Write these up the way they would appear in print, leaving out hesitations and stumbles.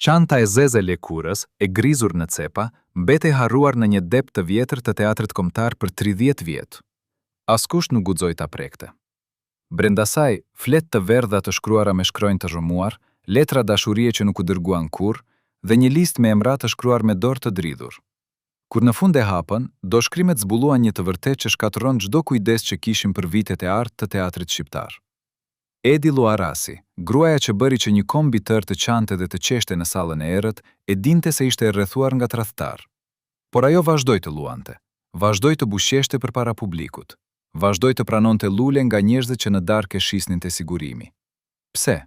Çanta e zezë e lëkurës, e grizur në cepa, mbete harruar në një dep të vjetër të teatrit kombëtar për 30 vjet. Askush nuk guxoi ta prekte. Brenda saj, flet të verdha të shkruara me shkronjë të rrëmuar, letra dashurie që nuk u dërguan kurrë dhe një listë me emra të shkruar me dorë të dridhur. Kur në fund e hapën, do shkrimet zbuluan një të vërtetë që shkatërron çdo kujdes që kishim për vitet e artë të teatrit shqiptar. Edi Luarasi, gruaja që bëri që një kombi tërë të qante dhe të qeshte në sallën e errët, e dinte se ishte e rrethuar nga tradhtar. Por ajo vazhdoi të luante, vazhdoi të busheshte përpara publikut, vazhdoi të pranonte lule nga njerëzit që në darkë shisnin te sigurimi. Pse?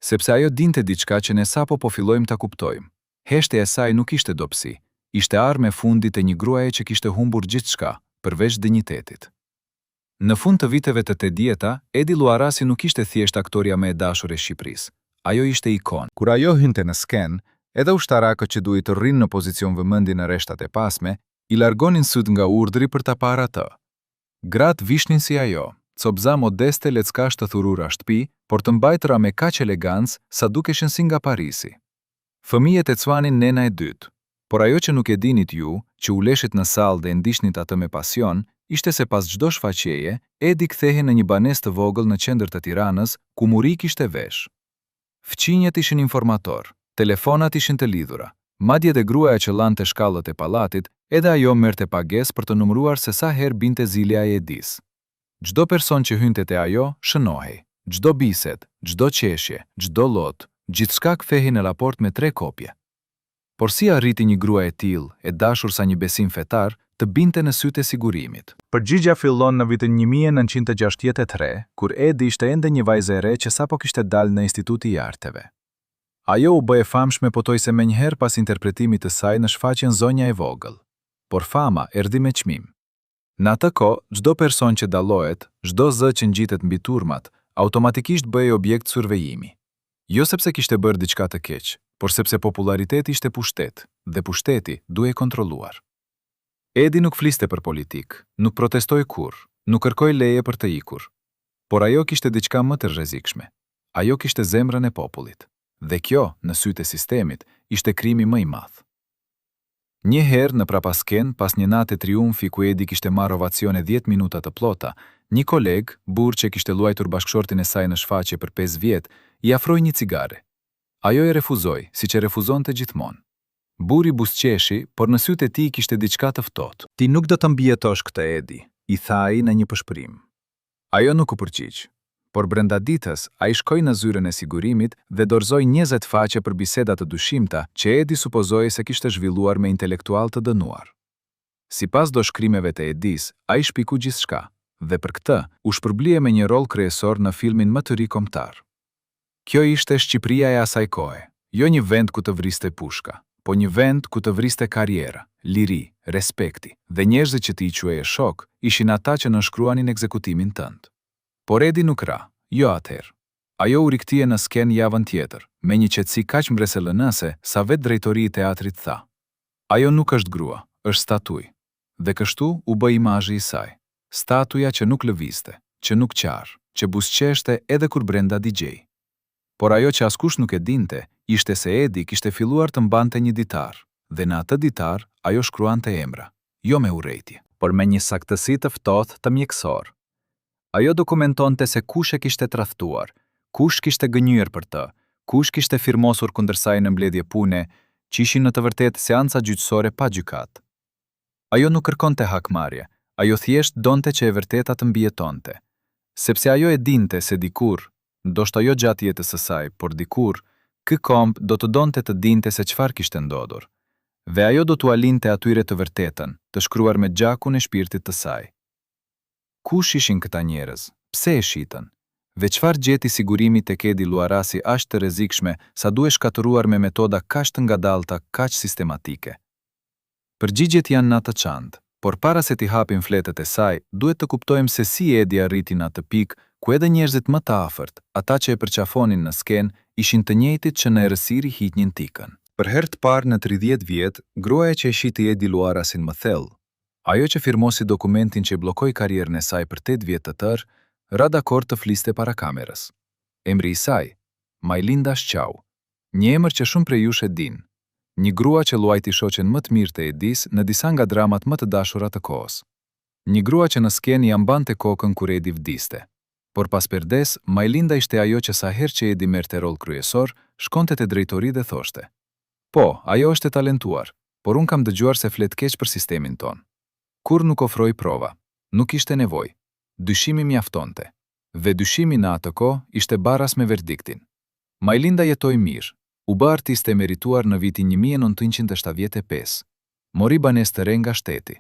Sepse ajo dinte diçka që ne sapo po fillojmë ta kuptojmë. Heshtja e saj nuk ishte dobësi, ishte armë e fundit e një gruaje që kishte humbur gjithçka, përveç dinjitetit. Në fund të viteve të 80-ta, Edi Luarasi nuk ishte thjesht aktoria më e dashur e Shqipërisë. Ajo ishte ikon. Kur ajo hynte në sken, edhe ushtarakët që duhet të rrinë në pozicion vëmendje në rreshtat e pasme, i largonin syt nga urdhri për ta parë atë. Gratë vishnin si ajo, copza modeste leckash të thurura shtëpi, por të mbajtura me kaq elegancë sa dukeshin si nga Parisi. Fëmijët e cuanin nena e dytë, por ajo që nuk e dinit ju, që u leshit në sallë dhe ndiqnit atë me pasion, ishte se pas çdo shfaqjeje, Edi kthehej në një banesë të vogël në qendër të Tiranës, ku muri kishte vesh. Fqinjet ishin informator, telefonat ishin të lidhura, madje dhe gruaja që lante shkallët e pallatit, edhe ajo merrte pagesë për të numëruar se sa herë binte zilja e Edis. Çdo person që hynte te ajo shënohej, çdo bisedë, çdo qeshje, çdo lot, gjithçka kthehej në raport me 3 kopje. Por si arriti një grua e tillë, e dashur sa një besim fetar, të binte në sytë e sigurimit? Përgjigja fillon në vitin 1963, kur Edi ishte ende një vajzë e re që sapo kishte dalë në Instituti i Arteve. Ajo u bë e famshme pothuajse menjëherë pas interpretimit të saj në shfaqjen Zonja e vogël. Por fama erdhi me çmim. Në atë kohë, çdo person që dallohet, çdo zë që ngjitet mbi turmat, automatikisht bëhej objekt survejimi. Jo sepse kishte bërë diçka të keq, por sepse populariteti ishte pushtet, dhe pushteti duhej kontrolluar. Edi nuk fliste për politik, nuk protestoi kurrë, nuk kërkoi leje për të ikur. Por ajo kishte diçka më të rrezikshme. Ajo kishte zemrën e popullit. Dhe kjo, në sytë e sistemit, ishte krimi më i madh. Një herë në prapasken, pas një nate triumfi ku Edi kishte marrë ovacione 10 minuta të plota, një koleg, burr që kishte luajtur bashkëshortin e saj në shfaqje për 5 vjet, i afroi një cigare. Ajo e refuzoi, siç e refuzonte gjithmonë. Burri buzëqeshi, por në sytë e tij kishte diçka të ftohtë. Ti nuk do të mbijetosh këtë, Edi, i tha ai në një pëshpërim. Ajo nuk u përgjigj, por brenda ditës ai shkoi në zyrën e sigurimit dhe dorëzoi 20 faqe për biseda të dyshimta që Edi supozoi se kishte zhvilluar me intelektual të dënuar. Sipas do shkrimeve të Edis, ai shpiku gjithçka, dhe për këtë u shpërblye me një rol kryesor në filmin më të ri kombëtar. Kjo ishte Shqipëria e asaj kohe, jo një vend ku të vriste pushka, po një vend ku të vriste karriera, liri, respekti, dhe njerëzit që ti i quaje shok ishin ata që nënshkruanin ekzekutimin tënd. Por Edi nuk ra, jo atëherë. Ajo u rikthie në sken javën tjetër, me një qetësi kaq mbresëllënëse sa vetë drejtori i teatrit tha. Ajo nuk është grua, është statuj. Dhe kështu u bë imazhi i saj. Statuja që nuk lëvizte, që nuk qarë, që buzëqeshte edhe kur brenda digjej. Por ajo që askush nuk e dinte, ishte se Edi kishte filluar të mbante një ditar, dhe në atë ditar ajo shkruante emra, jo me urrejtje, por me një saktësi të ftohtë të mjekësor. Ajo dokumentonte se kush e kishte tradhtuar, kush kishte gënjur për të, kush kishte firmosur kundër saj në mbledhje pune, që ishin në të vërtetë seanca gjyqësore pa gjykat. Ajo nuk kërkonte hakmarrje, ajo thjesht donte që e vërteta të mbijetonte, sepse ajo e dinte se dikur, ndoshta jo gjatë jetës së saj, por dikur, ky komb do të donte të dinte se çfarë kishte ndodhur, dhe ajo do t'u alinte atyre të vërtetën, të shkruar me gjakun e shpirtit të saj. Kush ishin këta njerëz? Pse e shitën? Dhe çfarë gjeti sigurimi tek Edi Luarasi aq të rrezikshme sa duhet shkatëruar me metoda kaq të ngadalta, kaq sistematike? Përgjigjet janë në atë çantë, por para se t'i hapim fletët e saj, duhet të kuptojmë se si Edi arriti në atë pikë ku edhe njerëzit më të afërt, ata që e përqafonin në sken, ishin të njëjtit që në errësiri hiqnin tikën. Për herë të parë në 30 vjet, gruaja që e shiti Edi Luarasin më thellë, ajo që firmosi dokumentin që bllokoi karrierën e saj për 8 vjet të tërë, ra dakord të fliste para kamerës. Emri i saj, Majlinda Shqau, Një emër që shumë prej jush e din. Një grua që luajti shoqen më të mirë të Edis në disa nga dramat më të dashura të kohës. Një grua që në skenë i ambante kokën kur Edi vdiste. Por pas perdes, Majlinda ishte ajo që sa herë që Edi merrte rol kryesor, shkonte te drejtori dhe thoshte: "Po, ajo është e talentuar, por unë kam dëgjuar se flet keq për sistemin ton." Kur nuk ofroi prova, nuk ishte nevojë. Dyshimi mjaftonte. Dhe dyshimi në atë kohë ishte baras me verdiktin. Majlinda jetoi mirë, u bë artiste merituar në vitin 1975. Mori banesë të re nga shteti.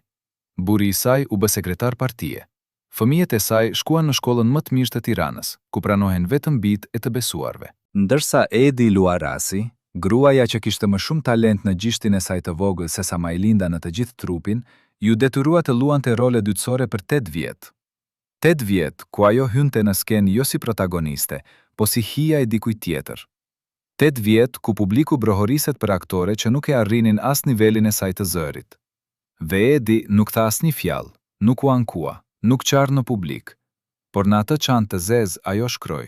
Burri i saj u bë sekretar partie. Fëmijët e saj shkuan në shkollën më të mirë të Tiranës, ku pranohen vetëm bijtë e të besuarve. Ndërsa Edi Luarasi, gruaja që kishte më shumë talent në gjishtin e saj të vogël sesa Majlinda në të gjithë trupin, ju detyrua të luante role dytësore për 8 vjet. 8 vjet, ku ajo hynte në skenë jo si protagoniste, po si hija e dikujt tjetër. 8 vjet ku publiku brohoriset për aktore që nuk e arrinin as nivelin e saj të zërit. Dhe Edi nuk tha asnjë fjalë, nuk u ankua, nuk qarë në publik, por në atë çantë të zezë ajo shkroi: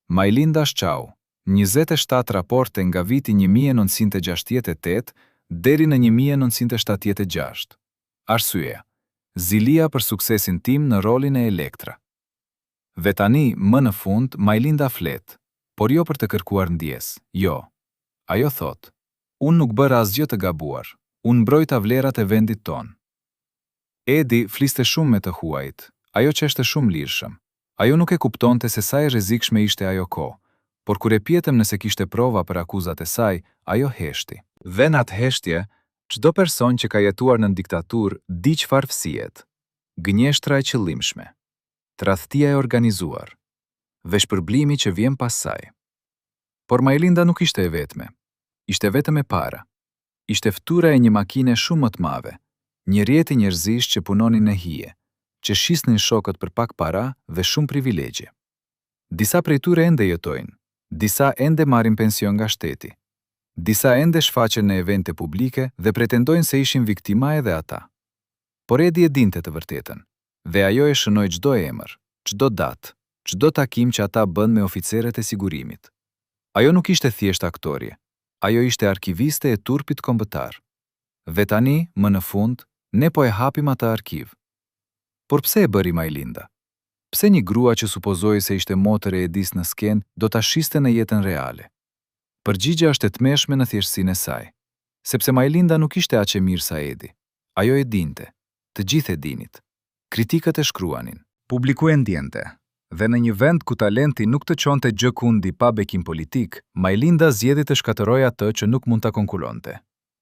Majlinda shqau, 27 raporte nga viti 1968 deri në 1976. Arsyeja: zilia për suksesin tim në rolin e Elektra. Dhe tani, më në fund, Majlinda flet, por jo për të kërkuar ndjes, jo. Ajo thot: unë nuk bëra asgjë të gabuar, unë mbrojta vlerat e vendit ton. Edi fliste shumë me të huajt, ajo qeshte shumë lirshëm. Ajo nuk e kuptonte se sa e rrezikshme ishte ajo kohë, por kur e pjetëm nëse kishte prova për akuzat e saj, ajo heshti. Dhe në atë heshtje, çdo person që ka jetuar në diktaturë di çfarë fësijet. Gënjeshtra e qëllimshme, tradhtia e organizuar, dhe shpërblimi që vjen pas saj. Por Majlinda nuk ishte e vetme. Ishte vetëm e para. Ishte ftura e një makine shumë më të madhe, një rjeti njerëzish që punonin në hije, që shisnin shokët për pak para dhe shumë privilegje. Disa prej tyre ende jetojnë, disa ende marrin pension nga shteti. Disa ende shfaqen në evente publike dhe pretendojnë se ishin viktima edhe ata. Por Edi e dinte të vërtetën, dhe ajo e shënoi çdo emër, çdo datë, çdo takim që ata bën me oficerët e sigurimit. Ajo nuk ishte thjesht aktorje, ajo ishte arkiviste e turpit kombëtar. Dhe tani, më në fund, ne po e hapim atë arkiv. Por pse e bëri Majlinda? Pse një grua që supozoi se ishte motër e Edis në skenë do ta shiste në jetën reale? Përgjigjja është e tmeshme në thjeshtësinë e saj, sepse Majlinda nuk ishte aq e mirë sa Edi. Ajo e dinte, të gjithë e dinit. Kritikët e shkruanin, publiku e ndjente. Dhe në një vend ku talenti nuk të çonte gjë kundi pa bekim politik, Majlinda zgjedhi të shkatërrojë atë që nuk mund ta konkuronte.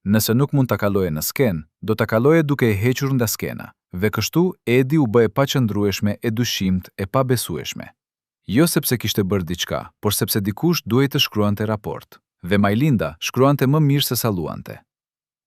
Nëse nuk mund ta kaloje në skenë, do ta kaloje duke e hequr nga skena. Dhe kështu Edi u bë e paqëndrueshme, e dyshimt, e pabesueshme. Jo sepse kishte bërë diçka, por sepse dikush duhej të shkruante raport. Dhe Majlinda shkruante më mirë se sa luante.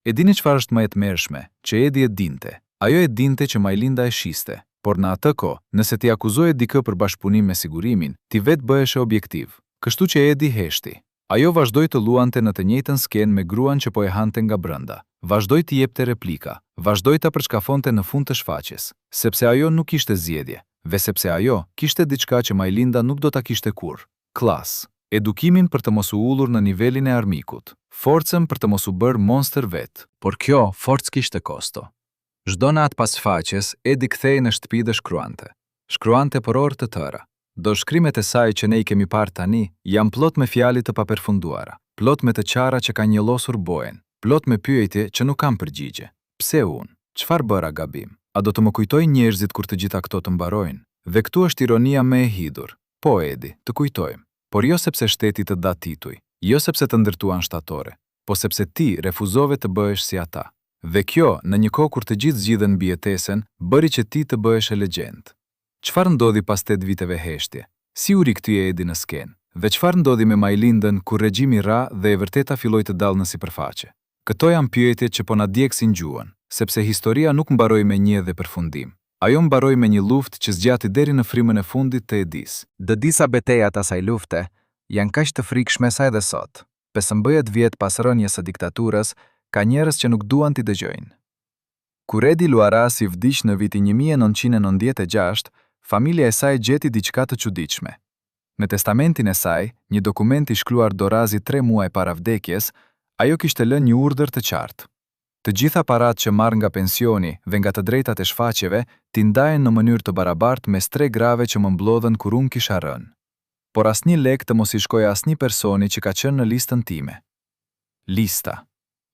E dini çfarë është më e tmerrshme, që Edi e dinte. Ajo e dinte që Majlinda e shiste, por në atë kohë, nëse ti akuzoje dikë për bashkëpunim me sigurimin, ti vetë bëheshe objektiv. Kështu që Edi heshti. Ajo vazhdoi të luante në të njëjtën skenë me gruan që po e hante nga brenda. Vazhdoi të jepte replika, vazhdoi ta përshkafonte në fund të shfaqjes, sepse ajo nuk kishte zgjedhje, dhe sepse ajo kishte diçka që Majlinda nuk do ta kishte kurrë. Klas, edukimin për të mos u ullur në nivelin e armikut, forcën për të mos u bërë monster vet. Por kjo forcë kishte kosto. Çdo natë pas shfaqjes, Edi kthehej në shtëpi dhe shkruante. Shkruante për orë të tëra. Do shkrimet e saj që ne I kemi parë tani janë plot me fjalë të papërfunduara, plot me të qara që kanë njëllosur bojen, plot me pyetje që nuk kanë përgjigje. Pse unë? Çfarë bëra gabim? A do të më kujtojnë njerëzit kur të gjitha këto të mbarojnë? Dhe këtu është ironia më e hidhur. Po Edi, të kujtojmë, por jo sepse shteti të da tituj, jo sepse të ndërtuan shtatore, po sepse ti refuzove të bëhesh si ata. Dhe kjo, në një kohë kur të gjithë zgjidhen mbi jetesën, bëri që ti të bëhesh e legjend. Çfarë ndodhi pas 8 viteve heshtje? Si u rikthye Edi në skenë? Dhe çfarë ndodhi me Majlindën kur regjimi ra dhe e vërteta filloi të dallë në sipërfaqe? Këto janë pyetjet që po na djegsin gjuhën, sepse historia nuk mbaroi me një dhe përfundim. Ajo mbaroi me një luftë që zgjati deri në frymën e fundit të Edis. Disa betejë të asaj lufte janë kaq të frikshme sa edhe sot. 15 vjet pas rënies së diktaturës, ka njerëz që nuk duan t'i dëgjojnë. Kur Edi Luarasi vdiq në vitin 1996, familja e saj gjeti diçka të çuditshme. Në testamentin e saj, një dokument i shkruar dorazi 3 muaj para vdekjes, ajo kishte lënë një urdhër të qartë. Të gjitha paratë që marr nga pensioni dhe nga të drejtat e shfaqjeve t'i ndajen në mënyrë të barabartë mes 3 grave që më mblodhen kur unë kisha rënë. Por asnjë lek të mos i shkojë asnjë personi që ka qenë në listën time. Lista.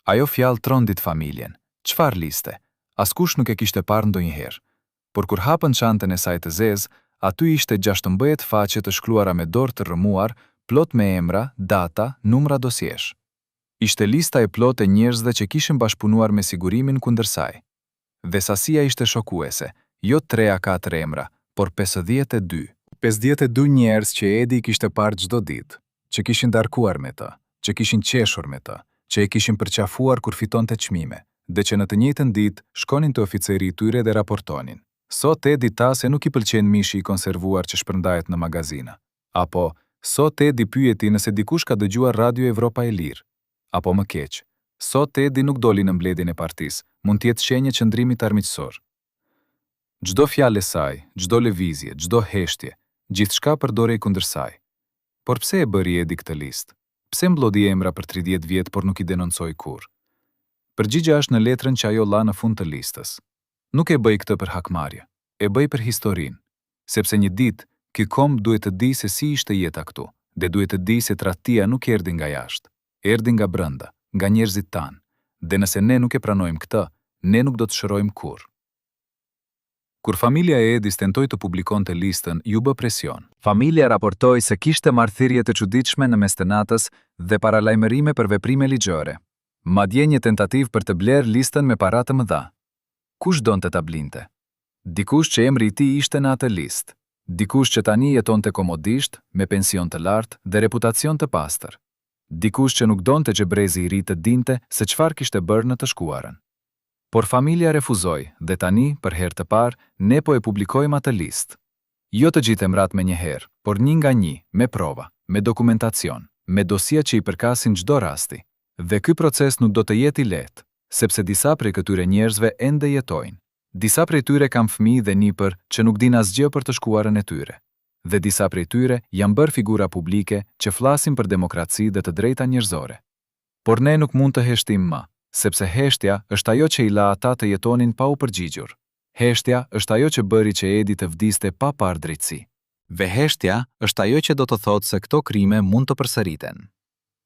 Ajo fjalë trondit familjen. Çfarë liste? Askush nuk e kishte parë ndonjëherë. Por kur hapën çantën e saj të zezë, aty ishte 16 faqe të shkruara me dorë të rrëmuar, plot me emra, data, numra dosiesh. Ishte lista e plot e njerëzve që kishin bashkëpunuar me sigurimin kundër saj. Dhe sasia ishte shokuese, jo 3 a 4 emra, por 52. 52 njerëz që Edi kishte parë çdo ditë, që kishin darkuar me të, që kishin qeshur me të, që e kishin përqafuar kur fitonte çmime, dhe që në të njëjtën ditë shkonin te oficeri i tyre dhe raportonin. Sot Edi ta se nuk i pëlqen mishi i konservuar që shpërndahet në magazina. Apo, sot Edi pyeti nëse dikush ka dëgjuar Radio Evropa e Lirë. Apo më keq, sot Edi nuk doli në mbledhjen e partisë, mund të jetë shenjë qëndrimi armiqësor. Çdo fjalë e saj, çdo lëvizje, çdo heshtje, gjithçka përdorej kundër saj. Por pse e bëri Edi këtë listë? Pse mblodhi emra për 30 vjet por nuk i denoncoi kurrë? Përgjigjja është në letrën që ajo la në fund të listës. Nuk e bëj këtë për hakmarrje, e bëj për historinë, sepse një ditë ky kom duhet të di se si ishte jeta këtu, dhe duhet të di se tradhtia nuk erdhi nga jashtë, erdhi nga brenda, nga njerëzit tanë, dhe nëse ne nuk e pranojmë këtë, ne nuk do të shërojmë kurrë. Kur familja e Edis tentoi të publikonte listën, ju bë presion. Familja raportoi se kishte marrëthirrje të çuditshme në mes të natës dhe paralajmërime për veprime ligjore. Madje një tentativë për të blerë listën me para të mëdha. Kush donte ta blinte? Dikush që emri i tij ishte në atë listë. Dikush që tani jetonte komodisht, me pension të lartë dhe reputacion të pastër. Dikush që nuk donte që brezi i ri të dinte se çfarë kishte bërë në të shkuarën. Por familja refuzoi dhe tani, për herë të parë, ne po e publikojmë atë listë. Jo të gjithë emrat me njëherë, por një nga një, me prova, me dokumentacion, me dosia që i përkasin çdo rasti. Dhe ky proces nuk do të jetë i lehtë, sepse disa prej këtyre njerëzve ende jetojnë. Disa prej tyre kanë fëmijë dhe nipër që nuk din asgjë për të shkuarën e tyre. Dhe disa prej tyre janë bërë figura publike që flasin për demokraci dhe të drejta njerëzore. Por ne nuk mund të heshtim më, sepse heshtja është ajo që i la ata të jetonin pa u përgjigjur. Heshtja është ajo që bëri që Edi të vdiste pa parë drejtësi. Dhe heshtja është ajo që do të thotë se këto krime mund të përsëriten.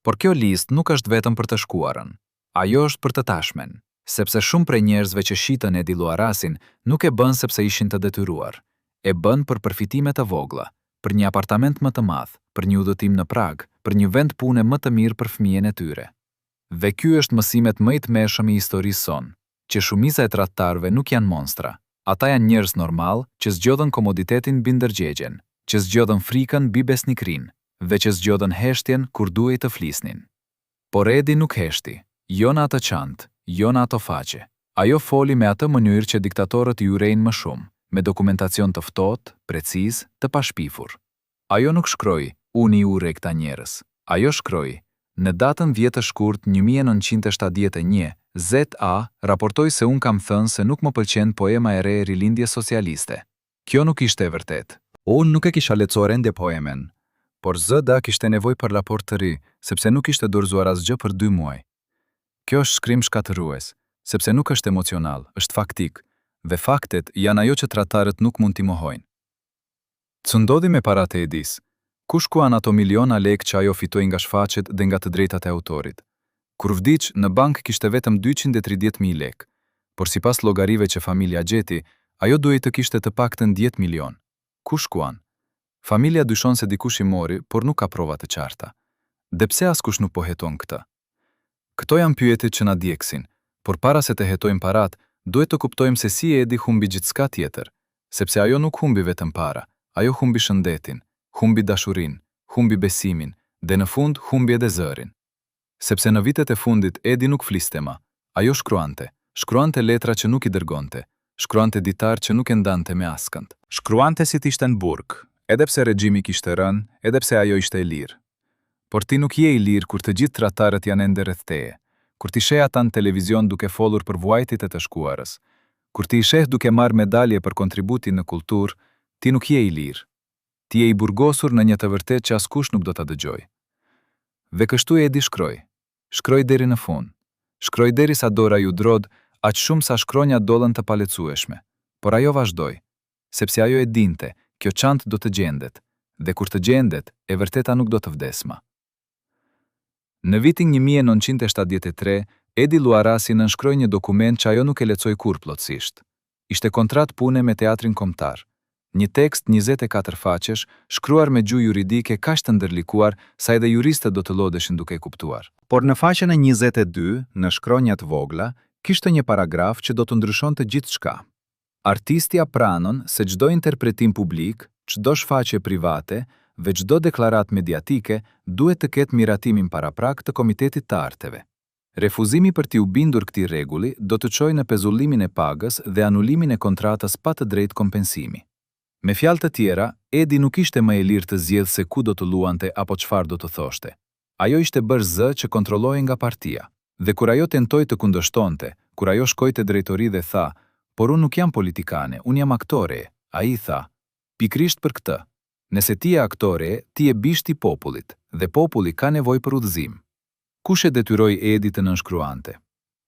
Por kjo listë nuk është vetëm për të shkuarën. Ajo është për të tashmen, sepse shumë prej njerëzve që shitën Edi Luarasin nuk e bën sepse ishin të detyruar. E bën për përfitime të vogla, për një apartament më të madh, për një udhëtim në Prag, për një vend pune më të mirë për fëmijën e tyre. Dhe ky është mësimet më i tmeshëm i historisë sonë, që shumica e tradhtarëve nuk janë monstra. Ata janë njerëz normal që zgjodhen komoditetin mbi ndërgjegjen, që zgjodhen frikën mbi besnikrinë, dhe që zgjodhen heshtjen kur duhej të flisnin. Por Edi nuk heshti, jo në atë çantë, jo në ato faqe. Ajo foli me atë mënyrë që diktatorët i urejnë më shumë, me dokumentacion të ftohtë, preciz, të pashpifur. Ajo nuk shkroi, unë i urrej këta njerëz. Ajo shkroi, në datën 10 shkurt 1971, ZA raportoi se unë kam thënë se nuk më pëlqen poema e re e rilindjes socialiste. Kjo nuk ishte e vërtet. Unë nuk e kisha lexuar ende poemen, por ZA kishte nevojë për raport të ri, sepse nuk ishte dorëzuar asgjë për 2 muaj. Kjo është shkrim shkatërues, sepse nuk është emocional, është faktik, dhe faktet janë ajo që tradhtarët nuk mund t'i mohojnë. Ç'u ndodhi me paratë e Edis? Ku shkuan ato miliona lekë që ajo fitoi nga shfaqjet dhe nga të drejtat e autorit? Kur vdiq, në bank kishte vetëm 230.000 lekë, por sipas llogarive që familja gjeti, ajo duhej të kishte të paktën 10 milion. Ku shkuan? Familja dyshon se dikush i mori, por nuk ka prova të qarta. Dhe pse askush nuk po heton këtë? Këto janë pyetjet që na djegsin, por para se të hetojmë parat, duhet të kuptojmë se si Edi humbi gjithçka tjetër, sepse ajo nuk humbi vetëm para, ajo humbi shëndetin, humbi dashurinë, humbi besimin, dhe në fund humbi edhe zërin. Sepse në vitet e fundit Edi nuk fliste më, ajo shkruante letra që nuk i dërgonte, shkruante ditar që nuk e ndante me askënd. Shkruante si t'ishte në burg, edhe pse regjimi kishte rënë, edhe pse ajo ishte e lirë. Por ti nuk je i lirë kur të gjithë tradhtarët janë ende rreth teje, kur ti sheh ata në televizion duke folur për vuajtjet e të shkuarës, kur ti i sheh duke marrë medalje për kontributin në kulturë, ti nuk je i lirë. Ti je I burgosur në një të vërtet që askush nuk do ta dëgjoj. Dhe kështu Edi shkroi. Shkroi deri në fund. Shkroi derisa dora ju drodh, aq shumë sa shkronja dollën të palecueshme. Por ajo vazhdoi, sepse ajo e dinte, kjo çantë do të gjendet, dhe kur të gjendet, e vërteta nuk do të vdesma. Në vitin 1973, Edi Luarasi nënshkroi një dokument që ajo nuk e lexoi kur plotësisht. Ishte kontratë pune me Teatrin Kombëtar. Një tekst 24 faqesh, shkruar me gjuhë juridike kaq të ndërlikuar sa edhe juristët do të lodeshin duke e kuptuar. Por në faqen e 22, në shkronjat vogla, kishte një paragraf që do të ndryshonte gjithçka. Artistja pranon se çdo interpretim publik, çdo shfaqje private dhe çdo deklaratë mediatike duhet të ketë miratimin paraprak të Komitetit të Arteve. Refuzimi për t'i u bindur këtij rregulli do të çojë në pezullimin e pagës dhe anulimin e kontratës pa të drejtë kompensimi. Me fjalë të tjera, Edi nuk ishte më e lirë të zgjedhë se ku do të luante apo çfarë do të thoshte. Ajo ishte bërë zë që kontrollohej nga partia. Dhe kur ajo tentoi të kundërshtonte, kur ajo shkoi te drejtori dhe tha, "Por unë nuk jam politikane, unë jam aktore", ai tha, "Pikrisht për këtë. Nëse ti je aktore, ti je bishti I popullit, dhe populli ka nevojë për udhëzim." Kush e detyroi Edi të nënshkruante?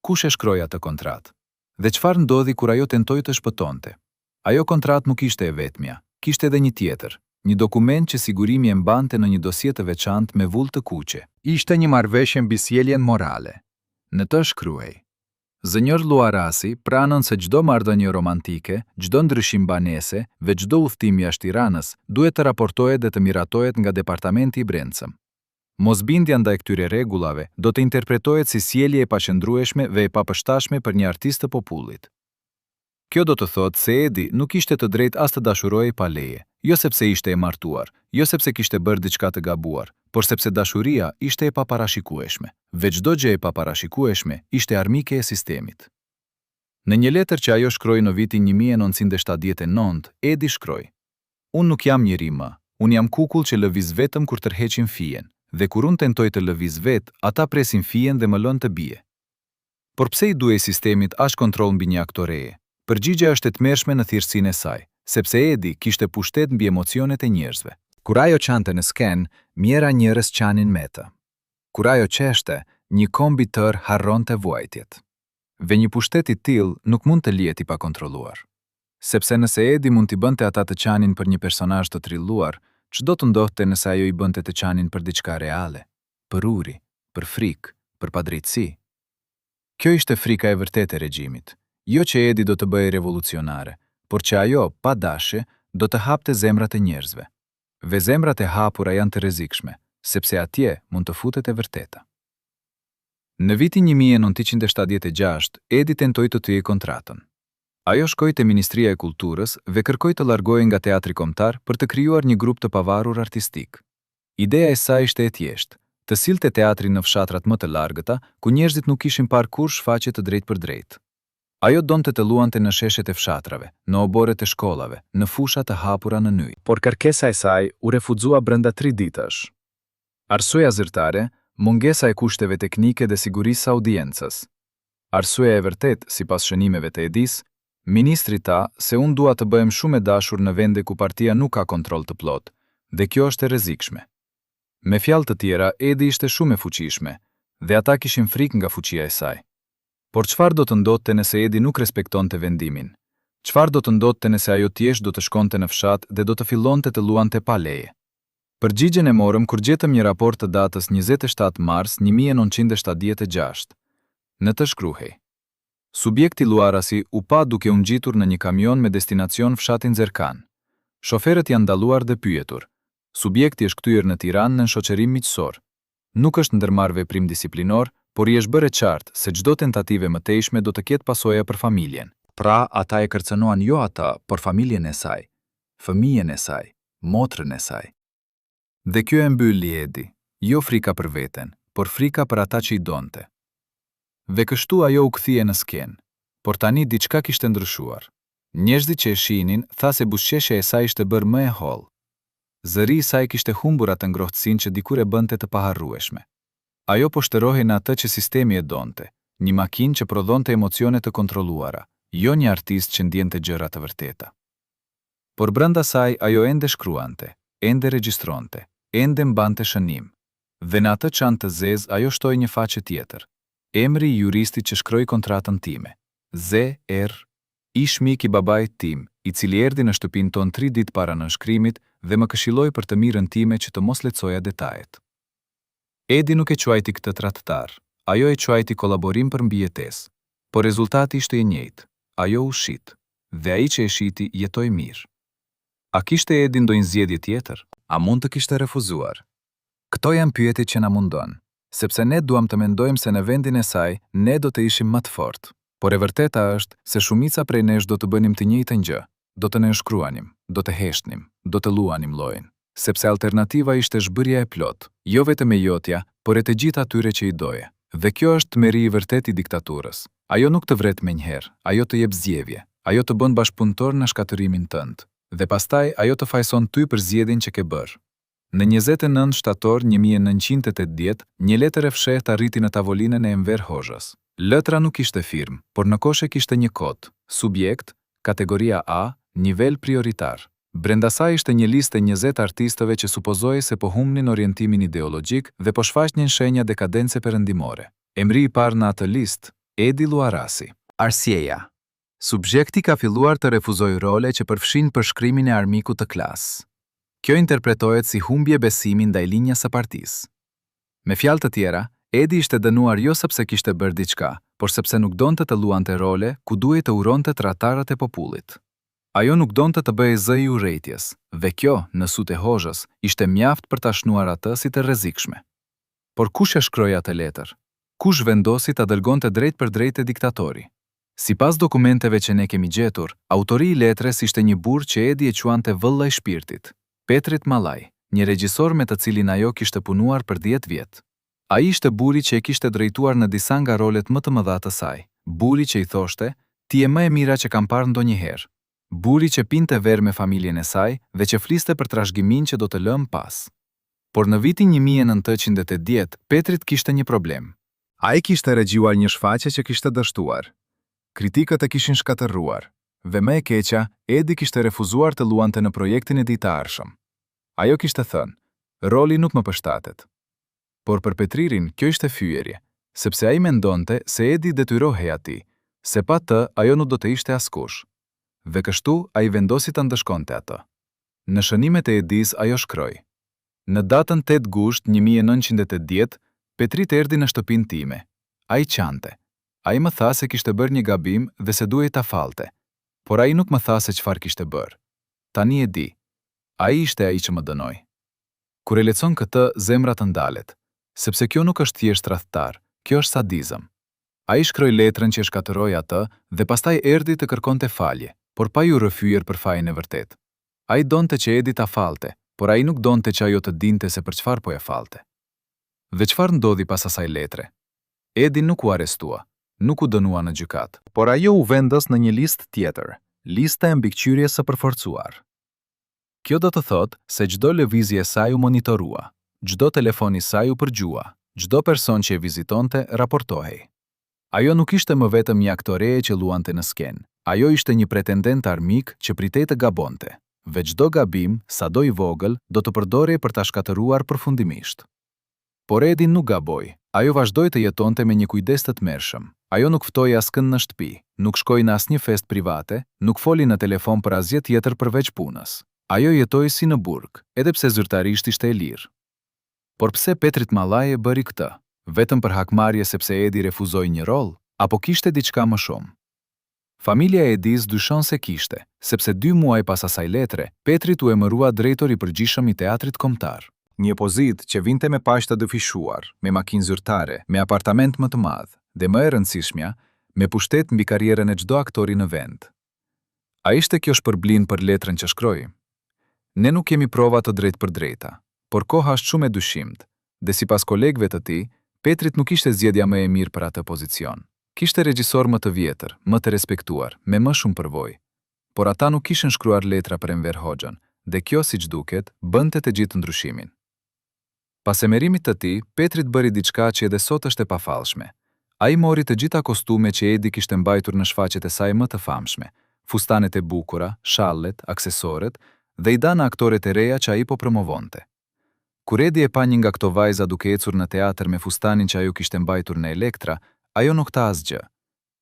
Kush e shkroi atë kontratë? Dhe çfarë ndodhi kur ajo tentoi të shpëtonte? Ajo kontratë nuk ishte e vetmja, kishte edhe një tjetër, një dokument që sigurimi e mbante në një dosie të veçantë me vull të kuqe. Ishte një marrëveshje mbi sjelljen morale. Në të shkruhej: Zënjor Luarasi pranon se çdo marrëdhënie romantike, çdo ndryshim banese dhe çdo udhtim jashtë Tiranës duhet të raportohet dhe të miratohet nga Departamenti I Brendshëm. Mosbindja ndaj këtyre rregullave do të interpretohet si sjellje e paqëndrueshme dhe e papërshtatshme për një artist të popullit. Kjo do të thotë se Edi nuk ishte të drejtë as të dashurohej pa leje, jo sepse ishte e martuar, jo sepse kishte bërë diçka të gabuar, por sepse dashuria ishte e paparashikueshme, dhe çdo gjë e paparashikueshme ishte armike e sistemit. Në një letër që ajo shkroi në vitin 1979, Edi shkroi: "Unë nuk jam njeri më, unë jam kukull që lëviz vetëm kur tërheqin fijen, dhe kur unë tentoj të lëviz vet, ata presin fijen dhe më lën të bie." Por pse I duhej sistemit aq kontroll mbi një aktoreje? Përgjigjja është e tmerrshme në thjeshtësinë e saj, sepse Edi kishte pushtet mbi emocionet e njerëzve. Kur ajo qante në sken, mijëra njerëz qanin me të. Kur ajo qeshte, një kombi tërë harronte vuajtjet. Dhe një pushtet I tillë nuk mund të lihet I pakontrolluar. Sepse nëse Edi mund t'i bënte ata të qanin për një personazh të trilluar, ç'do të ndodhte nëse ajo I bënte të qanin për diçka reale, për uri, për frikë, për padrejtësi? Kjo ishte frika e vërtetë e regjimit. Jo që Edi do të bëhej revolucionare, por që ajo, pa dashje, do të hapte zemrat e njerëzve. Dhe zemrat e hapura janë të rrezikshme, sepse atje mund të futet e vërteta. Në vitin 1976, Edi tentoi të thyej kontratën. Ajo shkoi te Ministria e Kulturës dhe kërkoi të largohej nga Teatri Kombëtar për të krijuar një grup të pavarur artistik. Ideja e saj ishte e thjeshtë, të sillte teatrin në fshatrat më të largëta, ku njerëzit nuk kishin parë kurrë shfaqje të drejtë për drejtë. Ajo donte të luante në sheshet e fshatrave, në oboret e shkollave, në fusha të hapura në yj. Por kërkesa e saj u refuzua brenda 3 ditësh. Arsyeja zyrtare, mungesa e kushteve teknike dhe sigurisë së audiencës. Arsyeja e vërtetë, sipas shënimeve të Edis, ministri tha se unë dua të bëhem shumë e dashur në vende ku partia nuk ka kontroll të plotë, dhe kjo është e rrezikshme. Me fjalë të tjera, Edi ishte shumë e fuqishme, dhe ata kishin frikë nga fuqia e saj. Por çfarë do të ndodhte nëse Edi nuk respektonte vendimin? Çfarë do të ndodhte nëse ajo thjesht do të shkonte në fshat dhe do të fillonte të luante pa leje? Përgjigjen e morëm kur gjetëm një raport të datës 27 mars 1976. Në të shkruhej: Subjekti Luarasi u pa duke u ngjitur në një kamion me destinacion fshatin Zerkan. Shoferët janë ndaluar dhe pyetur. Subjekti është kthyer në Tiranë në shoqërim miqësor. Nuk është ndërmarrë veprim disiplinor, por I është bërë qartë se çdo tentative mëtejshme do të ketë pasoja për familjen. Pra, ata e kërcënuan jo ata, por familjen e saj, fëmijën e saj, motrën e saj. Dhe kjo e mbylli Edi, jo frika për veten, por frika për ata që I donte. Dhe kështu ajo u kthye në sken, por tani diçka kishte ndryshuar. Njerëzit që e shihnin tha se buzëqeshja e saj ishte bërë më e hollë. Zëri I saj kishte humbur atë ngrohtësinë që dikur e bënte të paharrueshme. Ajo po shtërohej në atë që sistemi e donte, një makinë që prodhonte emocione të kontrolluara, jo një artist që ndjente gjëra të vërteta. Por brenda saj ajo ende shkruante, ende regjistronte, ende mbante shënim. Dhe në atë çantë të zezë ajo shtoi një faqe tjetër. Emri i juristit që shkroi kontratën time. Z.R. Ish mik i babait tim, i cili erdhi në shtëpinë tonë 3 ditë para nënshkrimit dhe më këshilloi për të mirën time që të mos lexoja detajet. Edi nuk e quajti këtë tradhtar, ajo e quajti kollaborim për mbijetesë, por rezultati ishte i njëjtë. Ajo u shit, dhe ai që e shiti jetoi mirë. A kishte Edi ndonjë zgjedhje tjetër? A mund të kishte refuzuar? Këto janë pyetjet që na mundon, sepse ne duam të mendojmë se në vendin e saj ne do të ishim më të fortë. Por e vërteta është se shumica prej nesh do të bënim të njëjtën gjë, do të nënshkruanim, do të heshtnim, do të luanim lojën, sepse alternativa ishte zhbërja e plot, jo vetëm e jotja, por e të gjithë atyre që i doje. Dhe kjo është tmeri i vërtet i diktaturës. Ajo nuk të vret menjëherë, ajo të jep zgjedhje, ajo të bën bashkëpunëtor në shkatërimin tënd, dhe pastaj ajo të fajson ty për zgjedhjen që ke bërë. Në 29 shtator 1980, një letër e fshehtë arriti në tavolinën e Enver Hoxhës. Letra nuk ishte firmë, por në koshe kishte një kod, subjekt, kategoria A, nivel prioritar. Brenda saj ishte një listë e 20 artistëve që supozoi se po humnin orientimin ideologjik dhe po shfaqnin shenja dekadence perëndimore. Emri i parë në atë listë, Edi Luarasi. Arsyeja. Subjekti ka filluar të refuzojë role që përfshin përshkrimin e armikut të klasë. Kjo interpretohet si humbje besimi ndaj linjës së partisë. Me fjalë të tjera, Edi ishte dënuar jo sepse kishte bërë diçka, por sepse nuk donte të luante role ku duhej të uronte tratarët e popullit. Ajo nuk donte të bëhej zë i urrejtjes, dhe kjo, në sytë e Hoxhës, ishte mjaft për ta shnuar atë si të rrezikshme. Por kush e shkroi atë letër? Kush vendosi ta dërgonte drejt për drejt e diktatori? Sipas dokumenteve që ne kemi gjetur, autori i letrës ishte një burr që Edi e quante vëlla i shpirtit, Petrit Mallaj, një regjisor me të cilin ajo kishte punuar për 10 vjet. Ai ishte burri që e kishte drejtuar në disa nga rolet më të mëdha të saj, burri që i thoshte, ti je më e mira që kam parë ndonjëherë. Burri që pinte verë me familjen e saj dhe që fliste për trashëgimin që do të lëm pas. Por në vitin 1980, Petrit kishte një problem. Ai kishte regjuar një shfaqje që kishte dështuar. Kritikët e kishin shkatërruar, dhe më e keqja, Edi kishte refuzuar të luante në projektin e tij të ardhshëm. Ajo kishte thënë, roli nuk më përshtatet. Por për Petririn kjo ishte fyerje, sepse ai mendonte se Edi detyrohej atij, se pa të ajo nuk do të ishte askush. Dhe kështu ai vendosi ta ndëshkonte atë. Në shënimet e Edis ajo shkroi. Në datën 8 gusht 1980, Petrit erdhi në shtëpinë time. Ai qante. Ai më tha se kishte bërë një gabim dhe se duhej ta falte. Por ai nuk më tha se çfarë kishte bërë. Tani e di. Ai ishte ai që më dënoi. Kur e lexon këtë, zemra të ndalet, sepse kjo nuk është thjesht tradhtar, kjo është sadizëm. Ai shkroi letrën që shkatërroi atë dhe pastaj erdhi të kërkonte falje, por pa ju rrëfyer për fajin e vërtet. Ai donte që Edi ta falte, por ai nuk donte që ajo të dinte se për çfarë po e falte. Dhe çfarë ndodhi pas asaj letre? Edi nuk u arrestua, nuk u dënua në gjykat, por ajo u vendos në një listë tjetër, lista e mbikëqyrjes së përforcuar. Kjo do të thotë se çdo lëvizje e saj u monitorua, çdo telefon i saj u përgjua, çdo person që e vizitonte raportohej. Ajo nuk ishte më vetëm një aktoreje që luante në skenë. Ajo ishte një pretendent armik që pritej të gabonte, dhe çdo gabim, sado i vogël, do të përdorej për ta shkatëruar përfundimisht. Por Edi nuk gaboi, ajo vazhdoi të jetonte me një kujdes të tmerrshëm. Ajo nuk ftoi askënd në shtëpi, nuk shkoi në asnjë festë private, nuk foli në telefon për asgjë tjetër përveç punës. Ajo jetoi si në burg, edhe pse zyrtarisht ishte e lirë. Por pse Petrit Mallaj e bëri këtë? Vetëm për hakmarrje sepse Edi refuzoi një rol, apo kishte diçka më shumë? Familja e Edis dyshon se kishte, sepse 2 muaj pas asaj letre, Petrit u emërua drejtor i përgjithshëm i teatrit kombëtar. Një pozitë që vinte me paqë të dëfishuar, me makinë zyrtare, me apartament më të madh, dhe më e rëndësishmja, me pushtet mbi karrierën e çdo aktori në vend. A ishte kjo shpërblin për letrën që shkroi? Ne nuk kemi prova të drejtë për drejta, por koha është shumë e dyshimt, dhe sipas kolegëve të tij, Petrit nuk ishte zgjedhja më e mirë për atë pozicion. Kishte regjisor më të vjetër, më të respektuar, me më shumë përvojë. Por ata nuk kishin shkruar letra për Enver Hoxhën, dhe kjo, siç duket, bënte të gjithë ndryshimin. Pas emerimit të tij, Petrit bëri diçka që edhe sot është e pafallshme. Ai mori të gjitha kostumet që Edi kishte mbajtur në shfaqjet e saj më të famshme, fustanet e bukura, shallet, aksesoret, dhe i dha në aktoret e reja që ai po promovonte. Kur Edi e pa një nga këto vajza duke ecur në teatr me fustanin që ajo kishte mbajtur në Elektra, ajo nuk tha asgjë.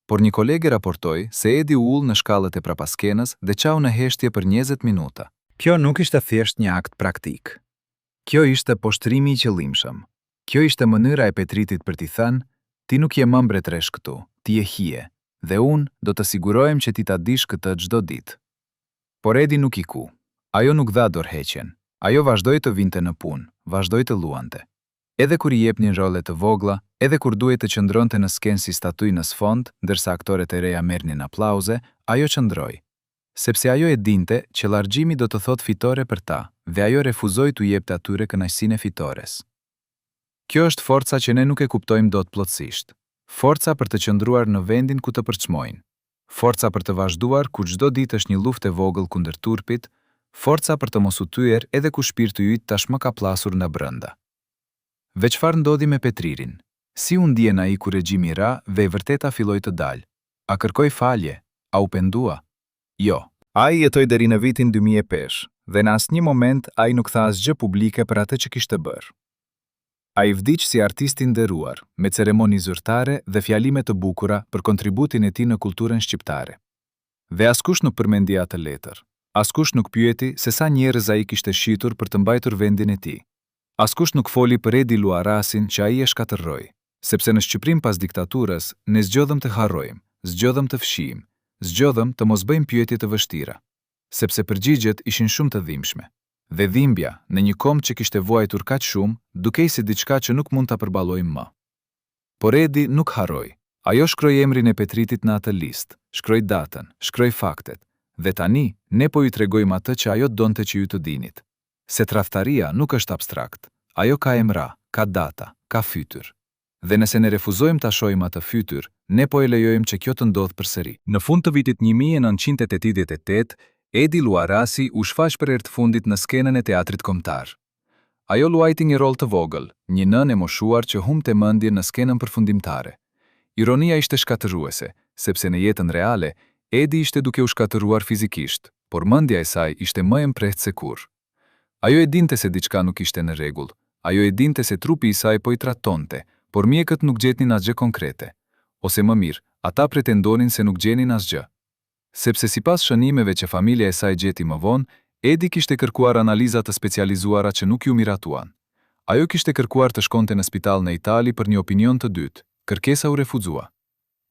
Por një kolege raportoi se Edi u ul në shkallët e prapaskenës dhe qau në heshtje për 20 minuta. Kjo nuk ishte thjesht një akt praktik. Kjo ishte poshtrimi i qëllimshëm. Kjo ishte mënyra e Petritit për t'i thënë, ti nuk je më mbretresh këtu, ti je hije, dhe unë do të sigurohem që ti ta dish këtë çdo ditë. Por Edi nuk i ku. Ajo nuk dha dorëheqjen. Ajo vazhdoi të vinte në punë, vazhdoi të luante. Edhe kur i jepnin role të vogla, edhe kur duhej të qëndronte në skenë si statuj në sfond, ndërsa aktorët e reja merrnin aplauze, ajo qëndroi. Sepse ajo e dinte që largjimi do të thotë fitore për ta, dhe ajo refuzoi t'u jepte atyre kënaqësinë e fitores. Kjo është forca që ne nuk e kuptojmë dot plotësisht. Forca për të qëndruar në vendin ku të përçmojnë. Forca për të vazhduar ku çdo ditë është një luftë e vogël kundër turpit, forca për të mos u thyer edhe ku shpirti yt tashmë ka plasur nga brenda. Ve çfarë ndodhi me Petririn? Si u ndjen ai kur regjimi ra dhe e vërteta filloi të dalë? A kërkoi falje? A u pendua? Jo. Ai jetoi deri në vitin 2005 dhe në asnjë moment ai nuk tha asgjë publike për atë që kishte bërë. Ai vdiq si artist i nderuar, me ceremoni zyrtare dhe fjalime të bukura për kontributin e tij në kulturën shqiptare. Dhe askush nuk përmendi atë letër. Askush nuk pyeti se sa njerëz ai kishte shitur për të mbajtur vendin e tij. Askush nuk foli për Edi Luarasin që ai e shkatërroi, sepse në Shqipërinë pas diktaturës ne zgjodhëm të harrojmë, zgjodhëm të fshijmë, zgjodhëm të mos bëjmë pyetje të vështira, sepse përgjigjet ishin shumë të dhimbshme. Dhe dhimbja në një kom që kishte vuajtur kaq shumë, dukej si diçka që nuk mund ta përballojmë më. Por Edi nuk harroi. Ajo shkroi emrin e Petritit në atë listë, shkroi datën, shkroi faktet, dhe tani ne po ju tregojmë atë që ajo donte që ju të dinit. Se tradhtaria nuk është abstrakt. Ajo ka emra, ka data, ka fytyr. Dhe nëse ne refuzojmë ta shohim atë fytyr, ne po e lejojmë që kjo të ndodhë përsëri. Në fund të vitit 1988, Edi Luarasi u shfaq për herë të fundit në skenën e teatrit kombëtar. Ajo luajti një rol të vogël, një nënë e moshuar që humbte mendjen në skenën përfundimtare. Ironia ishte shkatëruese, sepse në jetën reale, Edi ishte duke u shkatëruar fizikisht, por mendja e saj ishte më e mprehtë se kurrë. Ajo e dinte se diçka nuk ishte në rregull. Ajo e dinte se trupi i saj po i tratonte, por mjekët nuk gjetnin asgjë konkrete. Ose më mirë, ata pretendonin se nuk gjenin asgjë. Sepse sipas shënimeve që familja e saj gjeti më vonë, Edi kishte kërkuar analiza të specializuara që nuk ju miratuan. Ajo kishte kërkuar të shkonte në spital në Itali për një opinion të dytë. Kërkesa u refuzua.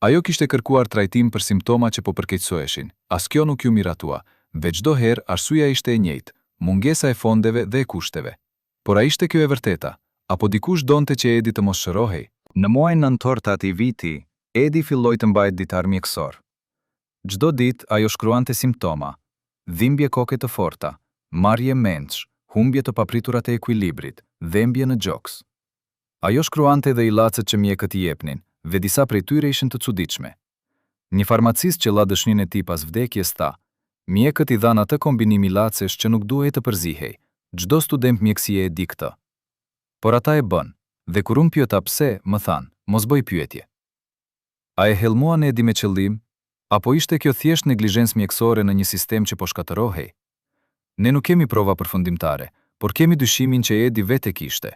Ajo kishte kërkuar trajtim për simptoma që po përkeqësoheshin. As kjo nuk ju miratua, dhe çdo herë arsyeja ishte e njëjtë, mungesa e fondeve dhe e kushteve. Por a ishte kjo e vërteta? Apo dikush donte që Edi të mos shërohej? Në muajin nëntor të atij viti, Edi filloi të mbajë ditar mjekësor. Çdo ditë ajo shkruante simptoma: dhimbje koke të forta, marrje mendsh, humbje të papritura të ekuilibrit, dhembje në gjoks. Ajo shkruante edhe ilacet që mjekët i jepnin, dhe disa prej tyre ishin të çuditshme. Një farmacist që la dëshninë e tij pas vdekjes tha: mjekët i dhanë atë kombinim ilacesh që nuk duhej të përzihej. Çdo student mjekësie e di këtë. Por ata e bën, dhe kur unë pyeta pse, më thanë, mos bëj pyetje. A e helmuan Edi me qëllim? Apo ishte kjo thjesht neglizhencë mjekësore në një sistem që po shkatërohej? Ne nuk kemi prova përfundimtare, por kemi dyshimin që Edi vetë e kishte.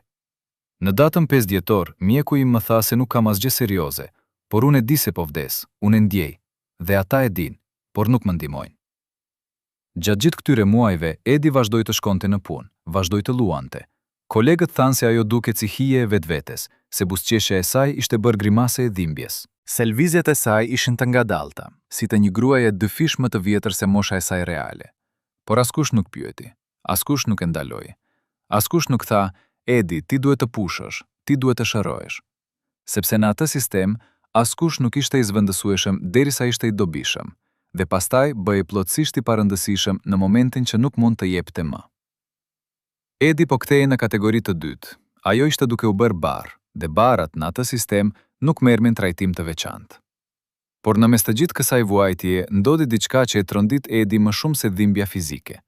Në datën 5 dhjetor, mjeku im më tha se nuk kam asgjë serioze, por unë e di se po vdes, unë e ndjej, dhe ata e din, por nuk më ndihmojnë. Gjatë gjithë këtyre muajve, Edi vazhdoi të shkonte në punë, vazhdoi të luante. Kolegët thanë se ajo duket si hije e vetvetes, se buzëqeshja e saj ishte bërë grimase e dhimbjes. Se lvizjet e saj ishin të ngadalta, si të një gruaje dyfish më të vjetër se mosha e saj reale. Por askush nuk pyeti, askush nuk e ndaloi. Askush nuk tha: Edi, ti duhet të pushësh, ti duhet të shërohesh. Sepse në atë sistem, askush nuk ishte i zvendësueshëm derisa ishte i dobishëm, dhe pastaj bëhej plotësisht i parëndësishëm në momentin që nuk mund të jepte më. Edi po kthehej në kategori të dytë. Ajo ishte duke u bërë barë, dhe barat në atë sistem nuk merrnin trajtim të veçantë. Por në mes të gjithë kësaj vuajtjeje ndodhi diçka që e trondit Edi më shumë se dhimbja fizike.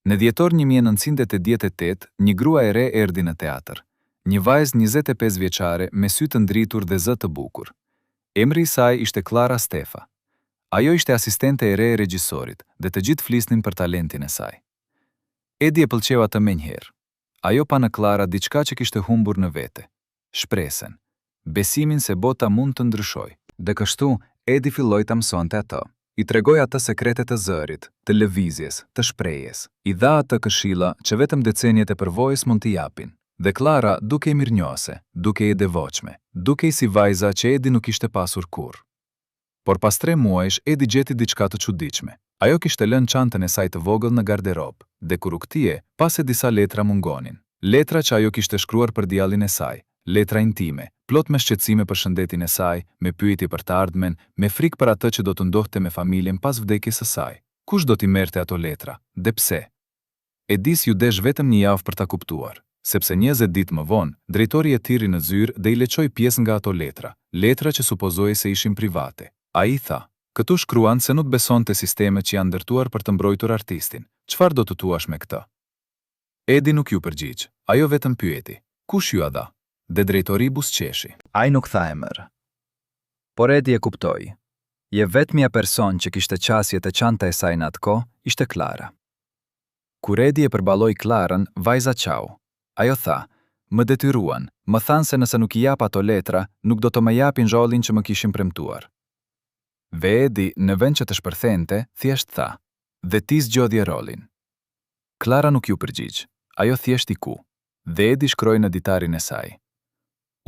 Në dhjetor 1988, një grua e re erdhi në teatr. Një vajzë 25 vjeçare me sy të ndritur dhe zë të bukur. Emri i saj ishte Klara Stefa. Ajo ishte asistente e re e regjisorit dhe të gjithë flisnin për talentin e saj. Edi e pëlqeu atë menjëherë. Ajo pa në Klara diçka që kishte humbur në vete. Shpresen, besimin se bota mund të ndryshoj. Dhe kështu, Edi filloi ta mësonte atë. I tregoi atë sekretet të zërit, të lëvizjes, të shprehjes. I dha atë këshilla që vetëm decenjet e përvojës mund t'i japin. Dhe Klara duke i mirënjohëse, duke i devotshme, duke i si vajza që Edi nuk ishte pasur kurrë. Por pas 3 muajsh Edi gjeti diçka të çuditshme. Ajo kishte lënë çantën e saj të vogël në garderobë, dhe kur u kthye, pa se disa letra mungonin. Letra që ajo kishte shkruar për djallin e saj, letra intime, plot me shqetësime për shëndetin e saj, me pyetje për të ardhmen, me frikë për atë që do të ndodhte me familjen pas vdekjes së saj. Kush do t'i merrte ato letra, dhe pse? Edis ju desh vetëm një javë për ta kuptuar, sepse 20 ditë më vonë, drejtori e thirri në zyrë dhe i leçoi pjesë nga ato letra, letra që supozoi se ishin private. Ai tha, këtu shkruan se nuk besonte sistemet që janë ndërtuar për të mbrojtur artistin. Çfarë do të thuash me këtë? Edi nuk ju përgjigj, ajo vetëm pyeti, kush ju a dha? Dhe drejtori buzëqeshi. Ai nuk tha emër. Por Edi e kuptoi. Je vetmja person që kishte qasjet e çanta e saj në atë kohë, ishte Klara. Kur Edi e përballoi Klarën, vajza qau. Ajo tha, më detyruan, më thanë se nëse nuk I jap ato letra, nuk do të më japin rollin që më kishin premtuar. Ve Edi, në vend që të shpërthente, thjesht tha, dhe ti zgjodhje rolin. Klara nuk ju përgjigj, ajo thjesht I ku, dhe Edi shkroi në ditarin e saj.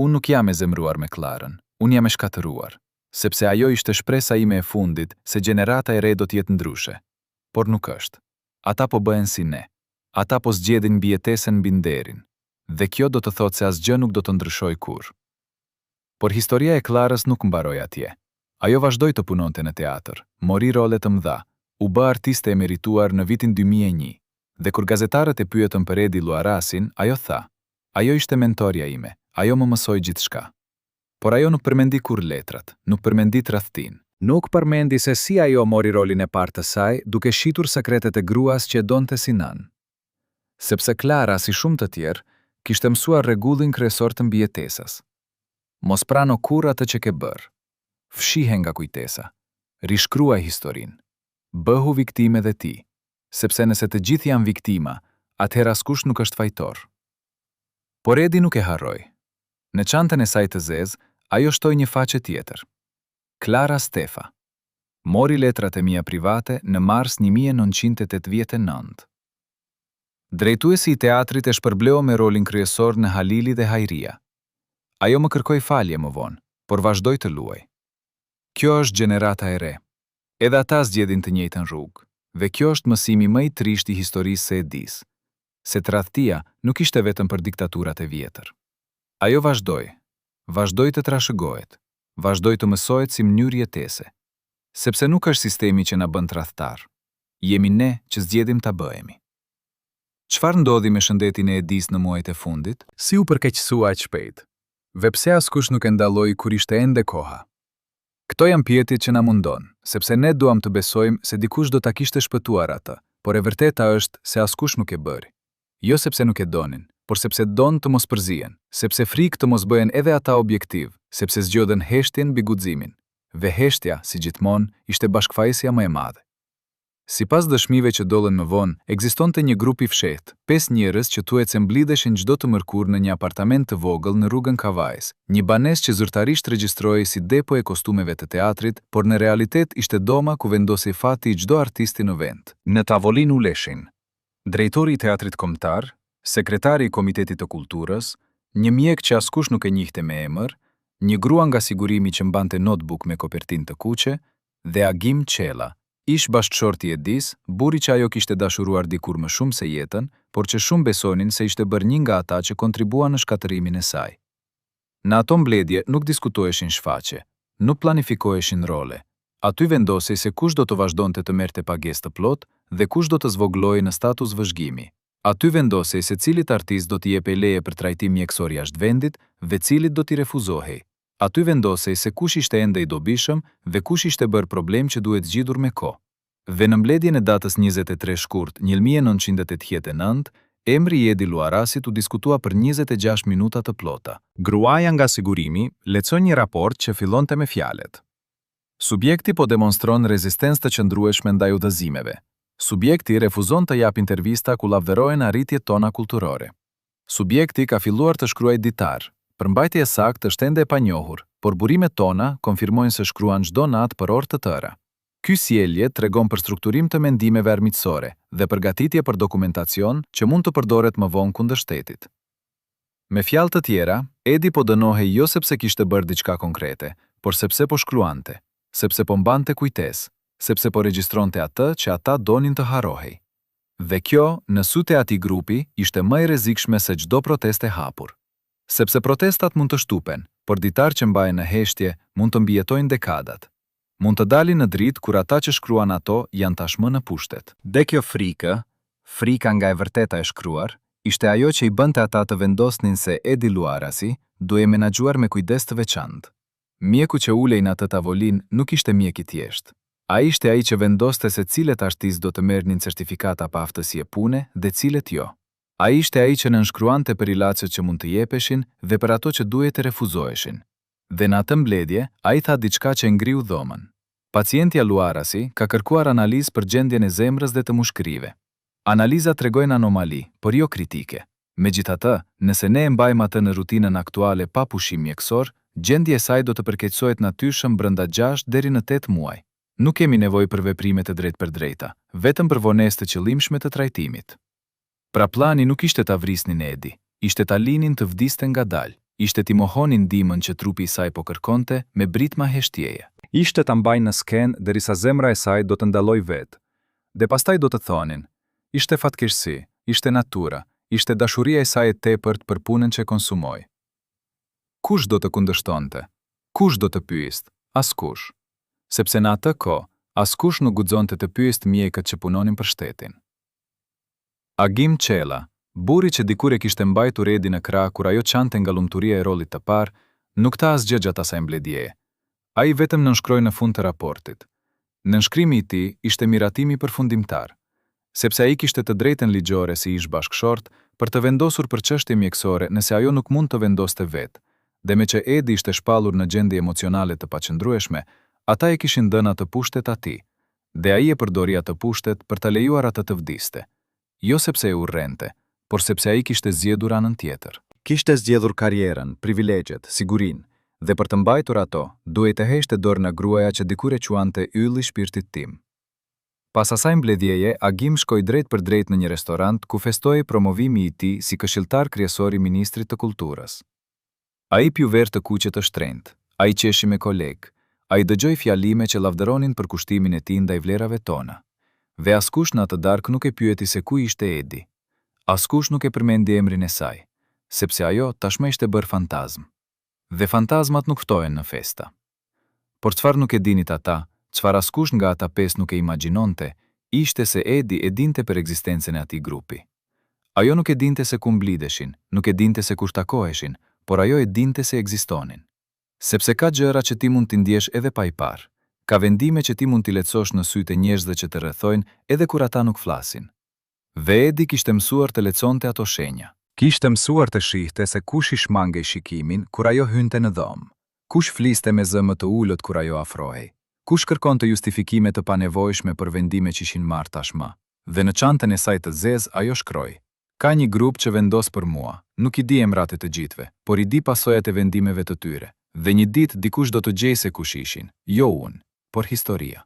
Unë nuk jam e zemruar me Klarën, unë jam e shkatëruar, sepse ajo ishte shpresa ime e fundit se gjenerata e re do t'jetë ndryshe. Por nuk është. Ata po bëhen si ne. Ata po zgjedhin mbijetesën mbi nderin. Dhe kjo do të thotë se asgjë nuk do të ndryshoj kurrë. Por historia e Klarës nuk mbaroi atje. Ajo vazhdoi të punonte në teatr, mori role të mëdha, u bë artiste e merituar në vitin 2001. Dhe kur gazetarët e pyetën për Edi Luarasin, ajo tha, ajo ishte mentorja ime. Ajo më mësoi gjithçka. Por ajo nuk përmendi kur letrat, nuk përmendi tradhtin. Nuk përmendi se si ajo mori rolin e parë të saj, duke shitur sekretet e gruas që e donte si nën. Sepse Klara, si shumë të tjerë, kishte mësuar rregullin kryesor të mbijetesës. Mos prano kurrë atë që ke bërë. Fshihe nga kujtesa. Rishkruaj historinë. Bëhu viktime dhe ti, sepse nëse të gjithë janë viktima, atëherë askush nuk është fajtor. Por Edi nuk e harroi. Në çantën e saj të zezë, ajo shtoi një faqe tjetër. Klara Stefa. Mori letrat e mia private në mars 1989. Drejtuesi I teatrit e shpërbleu me rolin kryesor në Halili dhe Hajria. Ajo më kërkoi falje më vonë, por vazhdoi të luaj. Kjo është gjenerata e re. Edhe ata zgjedhin të njëjtën rrugë, dhe kjo është mësimi më I trisht I historisë së Edis, se tradhtia nuk ishte vetëm për diktaturat e vjetër. Ajo vazhdoi të trashëgohet, vazhdoi të mësohet si mënyrë jetese, sepse nuk është sistemi që na bën tradhtar. Jemi ne që zgjedhim ta bëhemi. Çfarë ndodhi me shëndetin e Edis në muajt e fundit? Si u përkeqësua aq shpejt? Ve pse askush nuk e ndalloi kur ishte ende koha? Këto janë pyetjet që na mundon, sepse ne duam të besojmë se dikush do ta kishte shpëtuar atë, por e vërteta është se askush nuk e bëri. Jo sepse nuk e donin, por sepse donë të mos përzihen, sepse frikë të mos bëhen edhe ata objektiv, sepse zgjodhen heshtjen mbi guximin. Dhe heshtja, si gjithmonë, ishte bashkëfajësja më e madhe. Sipas dëshmive që dolën më vonë, ekzistonte një grup I fshehtë, 5 njerëz që thuhet se mblidheshin çdo të mërkurë në një apartament të vogël në rrugën Kavajës, një banesë që zyrtarisht regjistrohej si depo e kostumeve të teatrit, por në realitet ishte doma ku vendosej fati I çdo artisti në vend. Në tavolinë u leshin drejtori I teatrit kombëtar, sekretari I Komitetit të Kulturës, një mjek që askush nuk e njihte me emër, një grua nga sigurimi që mbante notebook me kopertinë të kuqe, dhe Agim Qela, ish bashkëshorti I Edis, burri që ajo kishte dashuruar dikur më shumë se jetën, por që shumë besonin se ishte bërë një nga ata që kontribua në shkatërimin e saj. Në ato mbledhje nuk diskutoheshin shfaqje, nuk planifikoheshin role. Aty vendosej se kush do të vazhdonte të merrte pagesë të plotë dhe kush do të zvogëllojë në status vëzhgimi. Aty vendosej se cilit artist do t'i jepej leje për trajtim mjekësor jashtë vendit dhe cilit do t'i refuzohej. Aty vendosej se kush ishte ende I dobishëm dhe kush ishte bërë problem që duhet zgjidhur me kohë. Dhe në mbledhjen e datës 23 shkurt 1989, emri I Edi Luarasit u diskutua për 26 minuta të plota. Gruaja nga sigurimi lexoi një raport që fillonte me fjalët: Subjekti po demonstron rezistencë të qëndrueshme ndaj udhëzimeve. Subjekti refuzon të jap intervista ku lavdërojnë arritjet tona kulturore. Subjekti ka filluar të shkruajë ditar. Përmbajtja e saktë është ende e panjohur, por burimet tona konfirmojnë se shkruan çdo natë për orë të tëra. Ky sjellje tregon për strukturim të mendimeve armiqësore dhe përgatitje për dokumentacion që mund të përdoret më vonë kundër shtetit. Me fjalë të tjera, Edi po dënohej jo sepse kishte bërë diçka konkrete, por sepse po shkruante, sepse po mbante kujtesë, sepse po regjistronte atë që ata donin të harrohej. Dhe kjo, në sytë e atij grupi, ishte më e rrezikshme se çdo protestë e hapur. Sepse protestat mund të shtupen, por ditar që mbahen në heshtje mund të mbijetojnë dekadat. Mund të dalin në dritë kur ata që shkruan ato janë tashmë në pushtet. Dhe kjo frika nga e vërteta e shkruar, ishte ajo që i bënte ata të vendosnin se Edi Luarasi duhej menaxhuar me kujdes të veçantë. Mjeku që ulej në atë tavolinë nuk ishte mjek i thjeshtë. Ai ishte ai që vendoste se cilet artistë do të merrnin certifikata pa aftësi e pune dhe cilet jo. Ai ishte ai që nënshkruante për ilacet që mund të jepeshin dhe për ato që duhet të refuzoheshin. Dhe në atë mbledhje, ai tha diçka që ngriu dhomën. Pacientja Luarasi ka kërkuar analizë për gjendjen e zemrës dhe të mushkërive. Analiza tregojnë anomali, por jo kritike. Megjithatë, nëse ne e mbajmë atë në rutinën aktuale pa pushim mjekësor, gjendja e saj do të përkeqësohet natyrshëm brenda 6 deri në 8 muaj. Nuk kemi nevojë për veprime të drejtpërdrejta, vetëm për vonesë të qëllimshme të trajtimit. Pra plani nuk ishte ta vrisnin Edi, ishte ta linin të vdiste ngadalë, ishte t'i mohonin ndihmën që trupi i saj po kërkonte me britma heshtjeje. Ishte ta mbajnë në skenë derisa zemra e saj do të ndaloj vetë. Dhe pastaj do të thonin, ishte fatkeqësi, ishte natyra, ishte dashuria e saj e tepërt për punën që konsumoi. Kush do të kundërshtonte? Kush do të pyeste? Askush. Sepse në atë kohë, askush nuk guxonte të pyeste mjekët që punonin për shtetin. Agim Qela, burri që dikur e kishte mbajtur Edi në krah kur ajo çante nga lumturia e rollit të parë, nuk tha asgjë gjatë asaj mbledhjeje. Ai vetëm nënshkroi në fund të raportit. Nënshkrimi i tij ishte miratimi përfundimtar, sepse ai kishte të drejtën ligjore si ish bashkëshort për të vendosur për çështje mjekësore nëse ajo nuk mund të vendoste vetë, dhe me që Edi ishte shpallur në gjendje emocionale të paqëndrueshme, ata e kishin dhënë atë pushtet atij, dhe ai e përdori atë pushtet për të lejuar atë të vdiste. Jo sepse e urrente, por sepse ai kishte zgjedhur anën tjetër. Kishte zgjedhur karrierën, privilegjet, sigurinë, dhe për të mbajtur ato, duhej të heqte dorë nga gruaja që dikur e quante ylli i shpirtit tim. Pas asaj mbledhjeje, Agim shkoi drejt për drejt në një restorant ku festoi promovimi i tij si këshilltar kryesor i ministrit të kulturës. Ai piu verë të kuqe të shtrenjtë, ai qeshi me kolegë, ai dëgjoi fjalime që lavdëronin për kushtimin e tij ndaj vlerave tona. Dhe askush në atë darkë nuk e pyeti se ku ishte Edi. Askush nuk e përmendi emrin e saj, sepse ajo tashmë ishte bërë fantazm. Dhe fantazmat nuk ftohen në festa. Por çfarë nuk e dinit ata, çfarë askush nga ata 5 nuk e imagjinonte, ishte se Edi e dinte për ekzistencën e atij grupi. Ajo nuk e dinte se ku mblideshin, nuk e dinte se kush takoheshin, por ajo e dinte se ekzistonin. Sepse ka gjëra që ti mund t'i ndjesh edhe pa i parë. Ka vendime që ti mund t'i lehtësosh në sytë e njerëzve që të rrethojnë edhe kur ata nuk flasin. Dhe Edi kishte mësuar të leconte ato shenja. Kishte mësuar të shihte se kush i shmangej shikimin kur ajo hynte në dhomë. Kush fliste me zë më të ulët kur ajo afrohej. Kush kërkonte justifikime të panevojshme për vendime që ishin marrë tashmë. Dhe në çantën e saj të zezë ajo shkroi: Ka një grup që vendos për mua, nuk i di emrat e të gjithëve, por i di pasojat e vendimeve të tyre. Dhe një ditë dikush do të gjejë se kush ishin, jo unë, por historia.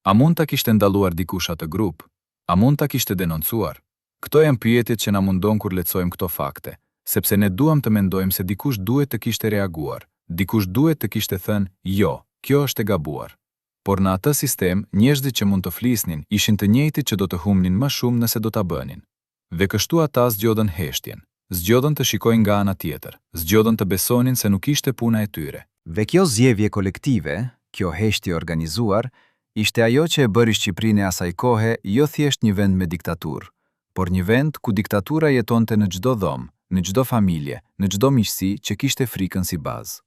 A mund ta kishte ndaluar dikush atë grup? A mund ta kishte denoncuar? Këto janë pyetjet që na mundon kur lexojmë këto fakte, sepse ne duam të mendojmë se dikush duhet të kishte reaguar, dikush duhet të kishte thënë, jo, kjo është e gabuar. Por në atë sistem, njerëzit që mund të flisnin ishin të njëjtit që do të humnin më shumë nëse do ta bënin. Dhe kështu ata zgjodhen heshtjen, zgjodhen të shikojnë nga ana tjetër, zgjodhen të besonin se nuk ishte puna e tyre. Dhe kjo zgjedhje kolektive, kjo heshtje organizuar, ishte ajo që e bëri Shqipërinë e asaj kohe jo thjesht një vend me diktaturë, por një vend ku diktatura jetonte në çdo dhomë, në çdo familje, në çdo miqësi që kishte frikën si bazë.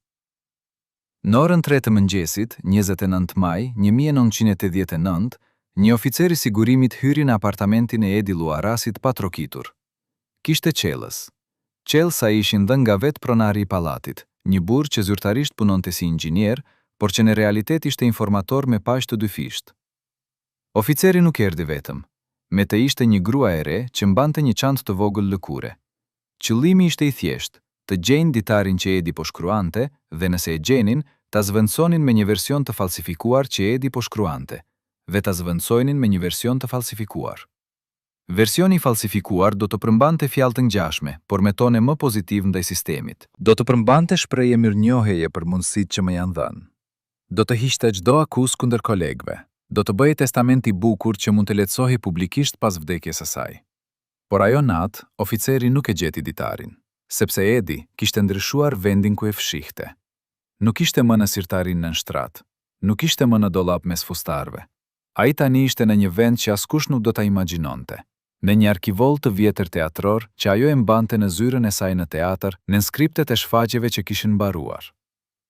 Në orën 3 të mëngjesit, 29 maj 1989, një oficer i sigurimit hyri në apartamentin e Edi Luarasit pa trokitur. Kishte qelës. Qelsa ishin dhënë nga vetë pronari i pallatit, një burr që zyrtarisht punonte si inxhinier, por që në realitet ishte informator me paqë të dyfisht. Oficeri nuk erdhi vetëm. me të ishte një grua e re që mbante një çantë të vogël lëkure. Qëllimi ishte i thjeshtë, të gjejnë ditarin që Edi po shkruante dhe nëse e gjenin, ta zvendësonin me një version të falsifikuar që Edi po shkruante, dhe ta zvendësonin me një version të falsifikuar. Versioni falsifikuar do të përmbante fjalë të ngjashme, por me tone më pozitiv ndaj sistemit. Do të përmbante shprehje mirënjohjeje për mundësitë që më janë dhënë. Do të hiqte çdo akuzë kundër kolegëve. Do të bëjë testament i bukur që mund të lehtësohej publikisht pas vdekjes së saj. Por ajo natë, oficeri nuk e gjeti ditarin, sepse Edi kishte ndryshuar vendin ku e fshihte. Nuk ishte më në sirtarin nën shtrat, nuk ishte më në dollap mes fustarëve. Ai tani ishte në një vend që askush nuk do ta imagjinonte. Në një arkivoll të vjetër teatror që ajo e mbante në zyrën e saj në teatr, në skriptet e shfaqjeve që kishin mbaruar.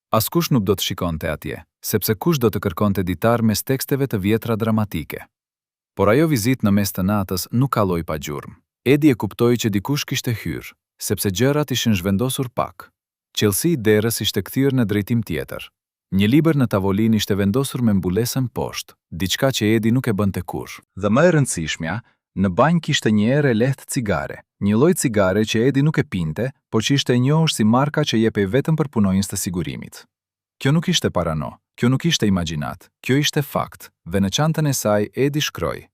Askush nuk do të shikonte atje, sepse kush do të kërkonte ditar mes teksteve të vjetra dramatike. Por ajo vizitë në mes të natës nuk kalloi pa gjurmë. Edi e kuptoi që dikush kishte hyrë, sepse gjërat ishin zhvendosur pak. Qelsi i derës ishte kthyer në drejtim tjetër. Një libër në tavolinë ishte vendosur me mbulesën poshtë, diçka që Edi nuk e bënte kurrë. Dhe më e rëndësishmja, në banjë kishte një erë e lehtë cigare, një lloj cigare që Edi nuk e pinte, por që ishte e njohur si marka që jepej vetëm për punonjës të sigurimit. Kjo nuk ishte parano, kjo nuk ishte imagjinat, kjo ishte fakt, dhe në çantën e saj Edi shkroi: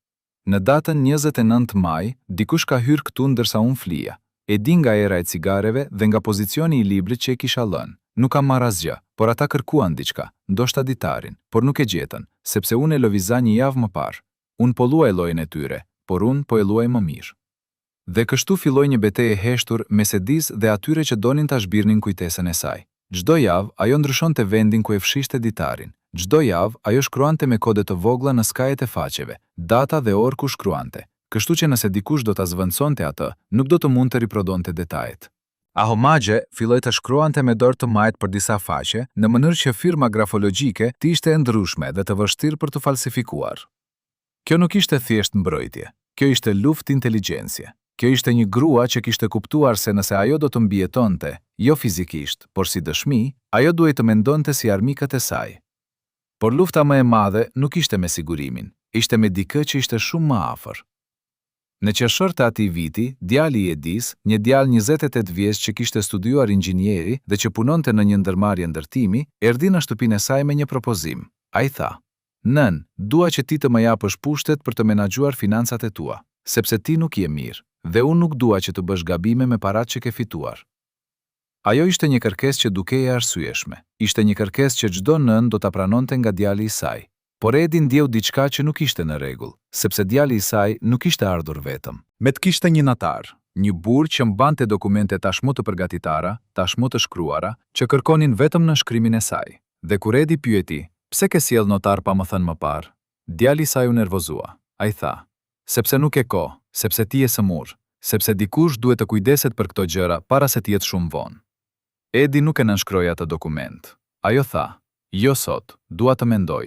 Në datën 29 maj, dikush ka hyrë këtu ndërsa unë flija. E di nga era e cigareve dhe nga pozicioni i librit që e kisha lënë. Nuk kam marrë asgjë, por ata kërkuan diçka, ndoshta ditarin, por nuk e gjetën, sepse unë e lëviza një javë më parë. Unë po luaj llojin e tyre, por unë po e luaj më mirë. Dhe kështu filloi një betejë e heshtur mes Edis dhe atyre që donin ta zhbirnin kujtesën e saj. Çdo javë ajo ndryshonte vendin ku e fshishte ditarin. Çdo javë ajo shkruante me kode të vogla në skajet e faqeve, data dhe orë ku shkruante. Kështu që nëse dikush do ta zvendësonte atë, nuk do të mund të riprodonte detajet. Ahomagje filloi të shkruante me dorë të majtë për disa faqe, në mënyrë që firma grafologjike të ishte e ndryshme dhe të vështirë për të falsifikuar. Kjo nuk ishte thjesht mbrojtje, kjo ishte luftë inteligjencje. Kjo ishte një grua që kishte kuptuar se nëse ajo do të mbijetonte, jo fizikisht, por si dëshmi, ajo duhej të mendonte si armikët e saj. Por lufta më e madhe nuk ishte me sigurimin, ishte me dikë që ishte shumë më afër. Në qershor të atij viti, djali i Edis, një djalë 28 vjeç që kishte studiuar inxhinieri dhe që punonte në një ndërmarrje ndërtimi, erdhi në shtëpinë e saj me një propozim. Ai tha: "Nën, dua që ti të më japësh pushtet për të menaxhuar financat e tua, sepse ti nuk je mirë, dhe unë nuk dua që të bësh gabime me paratë që ke fituar." Ajo ishte një kërkesë që dukej e arsyeshme. Ishte një kërkesë që çdo nën do ta pranonte nga djali i saj. Por Edi ndjeu diçka që nuk ishte në rregull, sepse djali i saj nuk ishte ardhur vetëm. Me të kishte një natar, një burr që mbante dokumente tashmë të përgatitara, tashmë të shkruara, që kërkonin vetëm në shkrimin e saj. Dhe kur Edi pyeti: "Pse ke sjell notar pa më thënë më parë?" Djali i saj u nervozua. Ai tha: "Sepse nuk e kohë, sepse ti je sëmurë, sepse dikush duhet të kujdeset për këto gjëra para se të jetë shumë vonë." Edi nuk e nënshkroi atë dokument. Ajo tha: "Jo sot, dua të mendoj."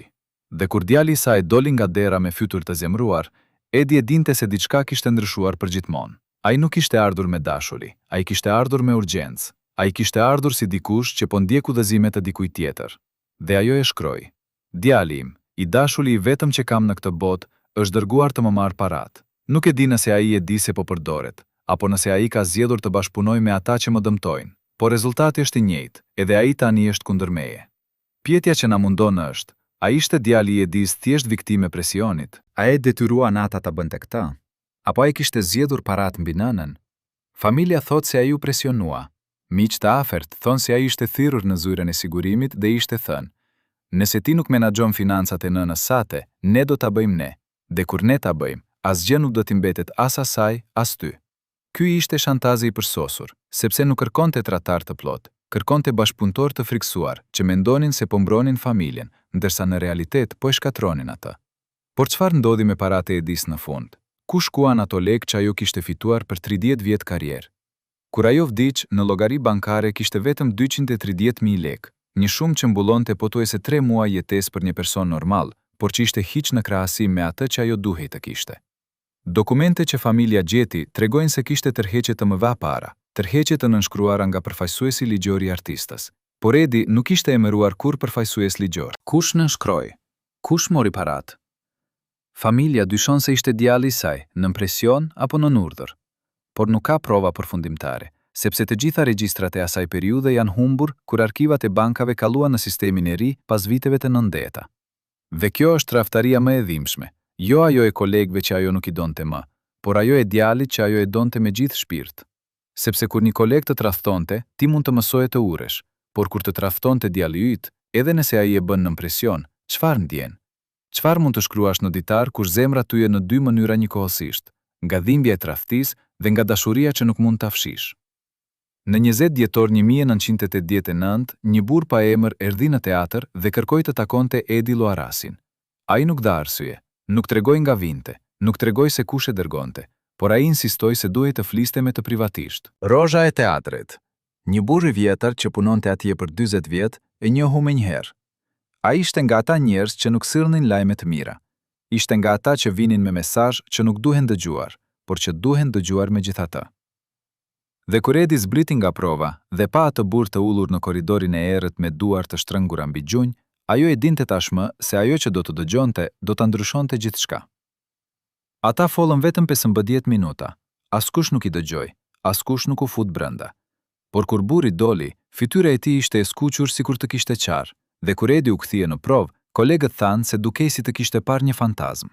Dhe kur djali i saj doli nga dera me fytyrë të zemruar, Edi e dinte se diçka kishte ndryshuar përgjithmonë. Ai nuk kishte ardhur me dashuri, ai kishte ardhur me urgjencë. Ai kishte ardhur si dikush që po ndjek udhëzime të dikujt tjetër. Dhe ajo e shkroi: "Djali im, i dashuri i vetëm që kam në këtë botë, është dërguar të më marrë paratë. Nuk e di nëse ai e di se po përdoret, apo nëse ai ka zgjedhur të bashkëpunojë me ata që më dëmtojnë, por rezultati është i njëjtë, edhe ai tani është kundër meje." Pyetja që na mundon është: a ishte djali i Edis thjesht viktimë e presionit? A e detyrua nata ta bënte këtë? Apo ai kishte zgjedhur paratë mbi nënën? Familja thot se ai u presionua. Miq të afërt thonë se ai ishte thirrur në zyrën e sigurimit dhe ishte thënë: "Nëse ti nuk menaxhon financat e nënës sate, ne do ta bëjmë ne. Dhe kur ne ta bëjmë, asgjë nuk do t'i mbetet as asaj, as ty." Ky ishte shantazhi i përsosur, sepse nuk kërkonte tratar të plot, kërkonte bashkëpunëtor të friksuar që mendonin se po mbronin familjen, ndërsa në realitet po e shkatronin atë. Por çfarë ndodhi me paratë e Edis në fund? Ku shkuan ato lekë që ajo kishte fituar për 30 vjet karrierë? Kur ajo vdiq, në llogari bankare kishte vetëm 230.000 lekë, një shumë që mbullonte pothuajse 3 muaj jetesë për një person normal, por që ishte hiç në krahasim me atë që ajo duhej të kishte. Dokumente që familja gjeti tregojnë se kishte tërheqje të mëdha para, tërheqje të nënshkruara nga përfaqësuesi ligjor i artistës. Por Edi nuk ishte emëruar kur përfaqësues ligjor. Kush nënshkroi? Kush mori paratë? Familja dyshon se ishte djalli i saj, nën presion apo nën urdhër. Por nuk ka prova përfundimtare, sepse të gjitha regjistrat e asaj periudhe janë humbur kur arkivat e bankave kaluan në sistemin e ri pas viteve të 90-ta. Dhe kjo është tradhtaria më e dhimbshme, jo ajo e kolegëve që ajo nuk i donte më, por ajo e djalit që ajo e donte me gjithë shpirt. Sepse kur një koleg të tradhtonte, ti mund të mësoje të uresh, por kur të tradhtonte djalli yt, edhe nëse ai e bën nën presion, çfarë ndjen? Çfarë mund të shkruash në ditar kur zemra tyje në dy mënyra njëkohësisht, nga dhimbja e tradhtisë dhe nga dashuria që nuk mund ta fshish? Në 20 dhjetor 1989, një burr pa emër erdhi në teatr dhe kërkoi të takonte Edi Luarasin. Ai nuk dha arsye, nuk tregoi nga vinte, nuk tregoi se kush e dërgonte, por ai insistoi se duhej të fliste me të privatisht. Rozha e teatrit. Një burr i vjetër që punonte atje për 40 vjet, e njohu menjëherë. Ai ishte nga ata njerëz që nuk sillnin lajme të mira. Ishte nga ata që vinin me mesazh që nuk duhen dëgjuar, por që duhen dëgjuar megjithatë. Dhe kur Edi zbriti nga prova dhe pa atë burr të ullur në korridorin e errët me duar të shtrëngura mbi gjunjë, ajo e dinte tashmë se ajo që do të dëgjonte do ta ndryshonte gjithçka. Ata follën vetëm 15 minuta. Askush nuk i dëgjoi, askush nuk u fut brenda. Por kur burri doli, fytyra e tij ishte e skuqur sikur të kishte qarr, dhe kur Edi u kthye në provë, kolegët thanë se dukej si të kishte parë një fantazm.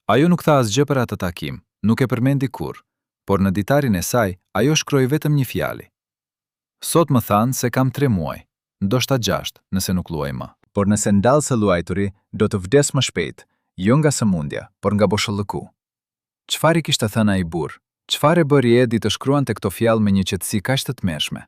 Ajo nuk tha asgjë për atë takim, nuk e përmendi kurrë, por në ditarin e saj, ajo shkroi vetëm një fjalë. Sot më thanë se kam 3 muaj, ndoshta 6, nëse nuk luaj më. Por nëse ndalë së luajturi, do të vdes më shpejt, jo nga sëmundja, por nga boshëllëku. Çfarë i kishte thënë ai burr? Çfarë e bëri Edi të shkruante këto fjalë me një qetësi kaq të tmerrshme?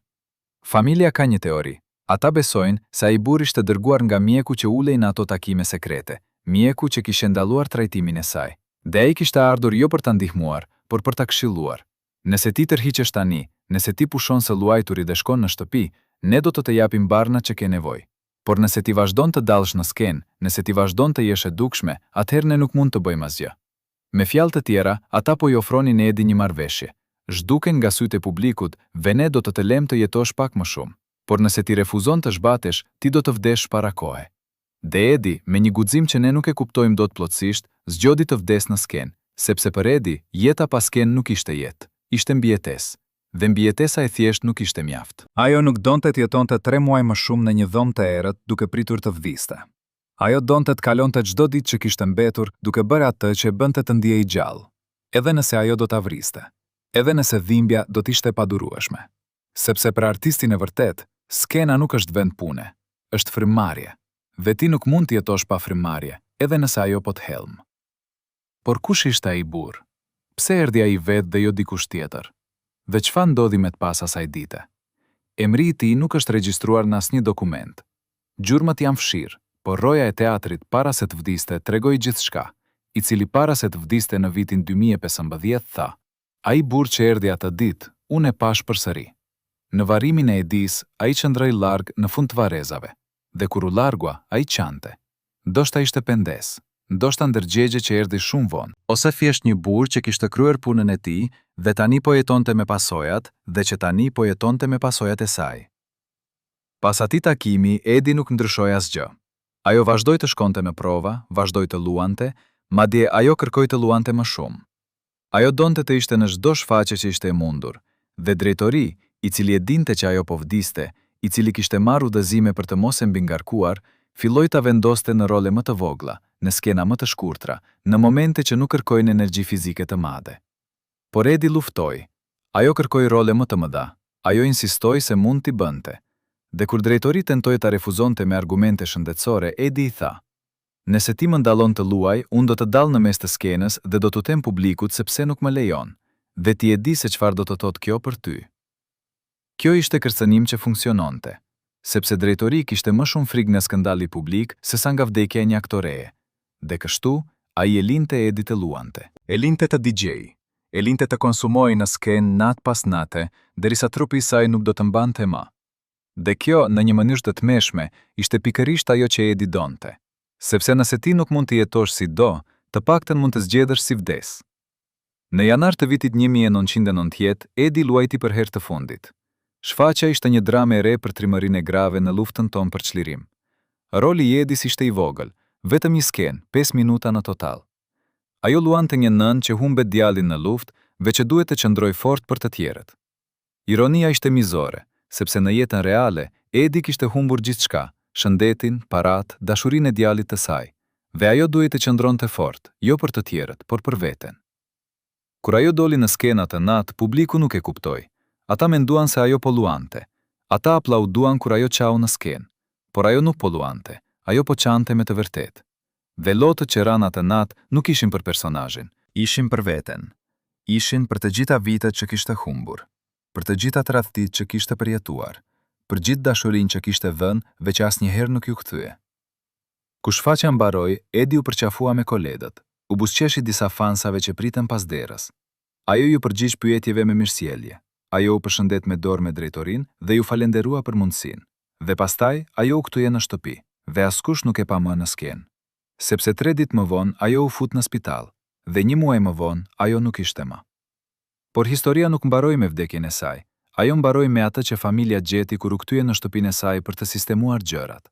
Familja ka një teori. Ata besojnë se ai burr ishte dërguar nga mjeku që ulej në ato takime sekrete, mjeku që kishte ndaluar trajtimin e saj. Dhe ai kishte ardhur jo për ta ndihmuar, por për ta këshilluar. Nëse ti tërhiqesh tani, nëse ti pushon së luajturi dhe shkon në shtëpi, ne do të japim barnat që ke nevojë. Por nëse ti vazhdon të dallësh në skenë, nëse ti vazhdon të jesh e dukshme, atëherë ne nuk mund të bëjmë asgjë. Me fjalë të tjera, ata po i ofronin Edi një marrëveshje. Zhduken nga sytë e publikut, ve ne do të lëmë të jetosh pak më shumë. Por nëse ti refuzon të zhbatesh, ti do të vdesh para kohe. Dhe Edi, me një guxim që ne nuk e kuptojmë dot plotësisht, zgjodhi të vdes në skenë, sepse për Edi, jeta pas skenë nuk ishte jetë, ishte mbijetesë. Dhe mbijetesa e thjesht nuk ishte mjaft. Ajo nuk donte të jetonte 3 muaj më shumë në një dhomë të errët duke pritur të vdiste. Ajo donte të kalonte çdo ditë që kishte mbetur duke bërë atë që e bënte të ndiej gjallë, edhe nëse ajo do ta vriste, edhe nëse dhimbja do të ishte padurueshme. Sepse për artistin e vërtet, skena nuk është vend pune, është frymëmarrje. Dhe ti nuk mund të jetosh pa frymëmarrje, edhe nëse ajo po të helm. Por kush ishte ai burr? Pse erdhi ai vetë dhe jo dikush tjetër? Dhe çfarë ndodhi me të pas asaj dite? Emri i tij nuk është regjistruar në asnjë dokument. Gjurmët janë fshirë, por roja e teatrit para se të vdiste tregoi gjithçka, i cili para se të vdiste në vitin 2015 tha: "Ai burr që erdhi atë ditë, unë e pash përsëri." Në varrimin e Edis, ai qëndroi larg në fund të varrezave, dhe kur u largua, ai qante. Ndoshta ishte pendes, ndoshta ndërgjegje që erdhi shumë vonë, ose thjesht një burr që kishte kryer punën e tij dhe tani po jetonte me pasojat dhe që tani po jetonte me pasojat e saj. Pas atij takimi, Edi nuk ndryshoi asgjë. Ajo vazhdoi të shkonte në prova, vazhdoi të luante, madje ajo kërkoi të luante më shumë. Ajo donte të ishte në çdo shfaqje që ishte e mundur, dhe drejtori, i cili e dinte që ajo po vdiste, i cili kishte marrë udhëzime për të mos e mbingarkuar, filloi ta vendoste në role më të vogla, në skena më të shkurtra, në momente që nuk kërkojnë energji fizike të madhe. Por Edi luftoi. Ajo kërkoi role më të mëdha. Ajo insistoi se mund t'i bënte. Dhe kur drejtori tentoi ta refuzonte me argumente shëndetësore, Edi i tha: "Nëse ti më ndallon të luaj, unë do të dal në mes të skenës dhe do t'u them publikut sepse nuk më lejon. Dhe ti e di se çfarë do të thotë kjo për ty." Kjo ishte kërcënim që funksiononte, sepse drejtori kishte më shumë frikë nga skandali publik se sa nga vdekja e një aktoreje. Dhe kështu, ai e linte Edi të luante. E linte të DJ, e linte të konsumoj në skenë natë pas nate, derisa trupi i saj nuk do të mbante më. Dhe kjo, në një mënyrë të tmeshme, ishte pikërisht ajo që Edi donte. Sepse nëse ti nuk mund të jetosh si do, të paktën mund të zgjedhësh si vdes. Në janar të vitit 1990, Edi luajti për herë të fundit. Shfaqja ishte një dramë e re për trimërinë e grave në luftën tonë për çlirim. Roli i Edis ishte i vogël, vetëm një skenë, 5 minuta në total. Ajo luante një nënë që humbet djalin në luftë, veç që duhet të qëndroj fort për të tjerët. Ironia ishte mizore, sepse në jetën reale, Edi kishte humbur gjithçka, shëndetin, parat, dashurinë e djalit të saj, dhe ajo duhet të qëndronte fort, jo për të tjerët, por për veten. Kur ajo doli në skenat të natë, publiku nuk e kuptoi. Ata menduan se ajo po luante. Ata aplauduan kur ajo qau në skenë, por ajo nuk po luante, ajo po qante me të vërtet. Dhe lotët që ranë atë natë nuk ishin për personazhin, ishin për veten. Ishin për të gjitha vitet që kishte humbur, për të gjitha tradhtit që kishte përjetuar, për gjithë dashurinë që kishte dhënë dhe që asnjëherë nuk ju kthye. Kur shfaqja mbaroi, Edi u përqafua me koledët, u buzëqeshi disa fansave që pritën pas derës. Ajo ju përgjigj pyetjeve me mirësjellje. Ajo u përshëndet me dorë me drejtorinë dhe ju falenderua për mundësinë. Dhe pastaj ajo u kthye në shtëpi, dhe askush nuk e pa më në skenë. Sepse 3 ditë më vonë ajo u fut në spital, dhe 1 muaj më vonë ajo nuk ishte më. Por historia nuk mbaroi me vdekjen e saj. Ajo mbaroi me atë që familja gjeti kur u kthye në shtëpinë e saj për të sistemuar gjërat.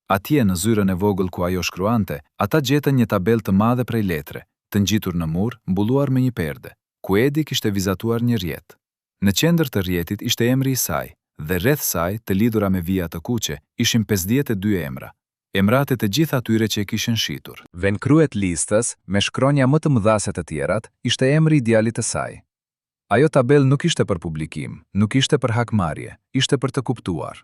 Atje në zyrën e vogël ku ajo shkruante, ata gjetën një tabelë të madhe prej letre, të ngjitur në mur, mbulluar me një perde, ku Edi kishte vizatuar një rjet. Në qendër të rjetit ishte emri i saj, dhe rreth saj, të lidhura me vija të kuqe, ishin 52 emra. Emrat e të gjitha atyre që e kishin shitur. Dhe në kryet listës, me shkronja më të mëdha se të tjerat, ishte emri i djalit të saj. Ajo tabel nuk ishte për publikim, nuk ishte për hakmarrje, ishte për të kuptuar.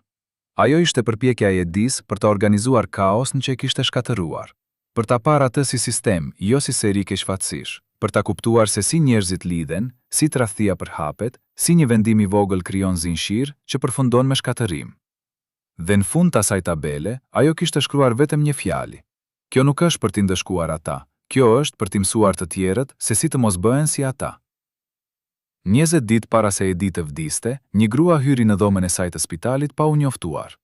Ajo ishte përpjekja e Edis për të organizuar kaos në që e kishte shkatëruar. Për ta parë atë si sistem, jo si seri keqfatësish. Për ta kuptuar se si njerëzit lidhen, si tradhtia përhapet, si një vendim i vogël krijon zinxhir që përfundon me shkatërim. Dhe në fund të asaj tabele, ajo kishte shkruar vetëm një fjali. Kjo nuk është për t'i ndëshkuar ata, kjo është për t'i mësuar të tjerët se si të mos bëhen si ata. 20 ditë para se Edi të vdiste, një grua hyri në dhomën e saj të spitalit pa u njoftuar.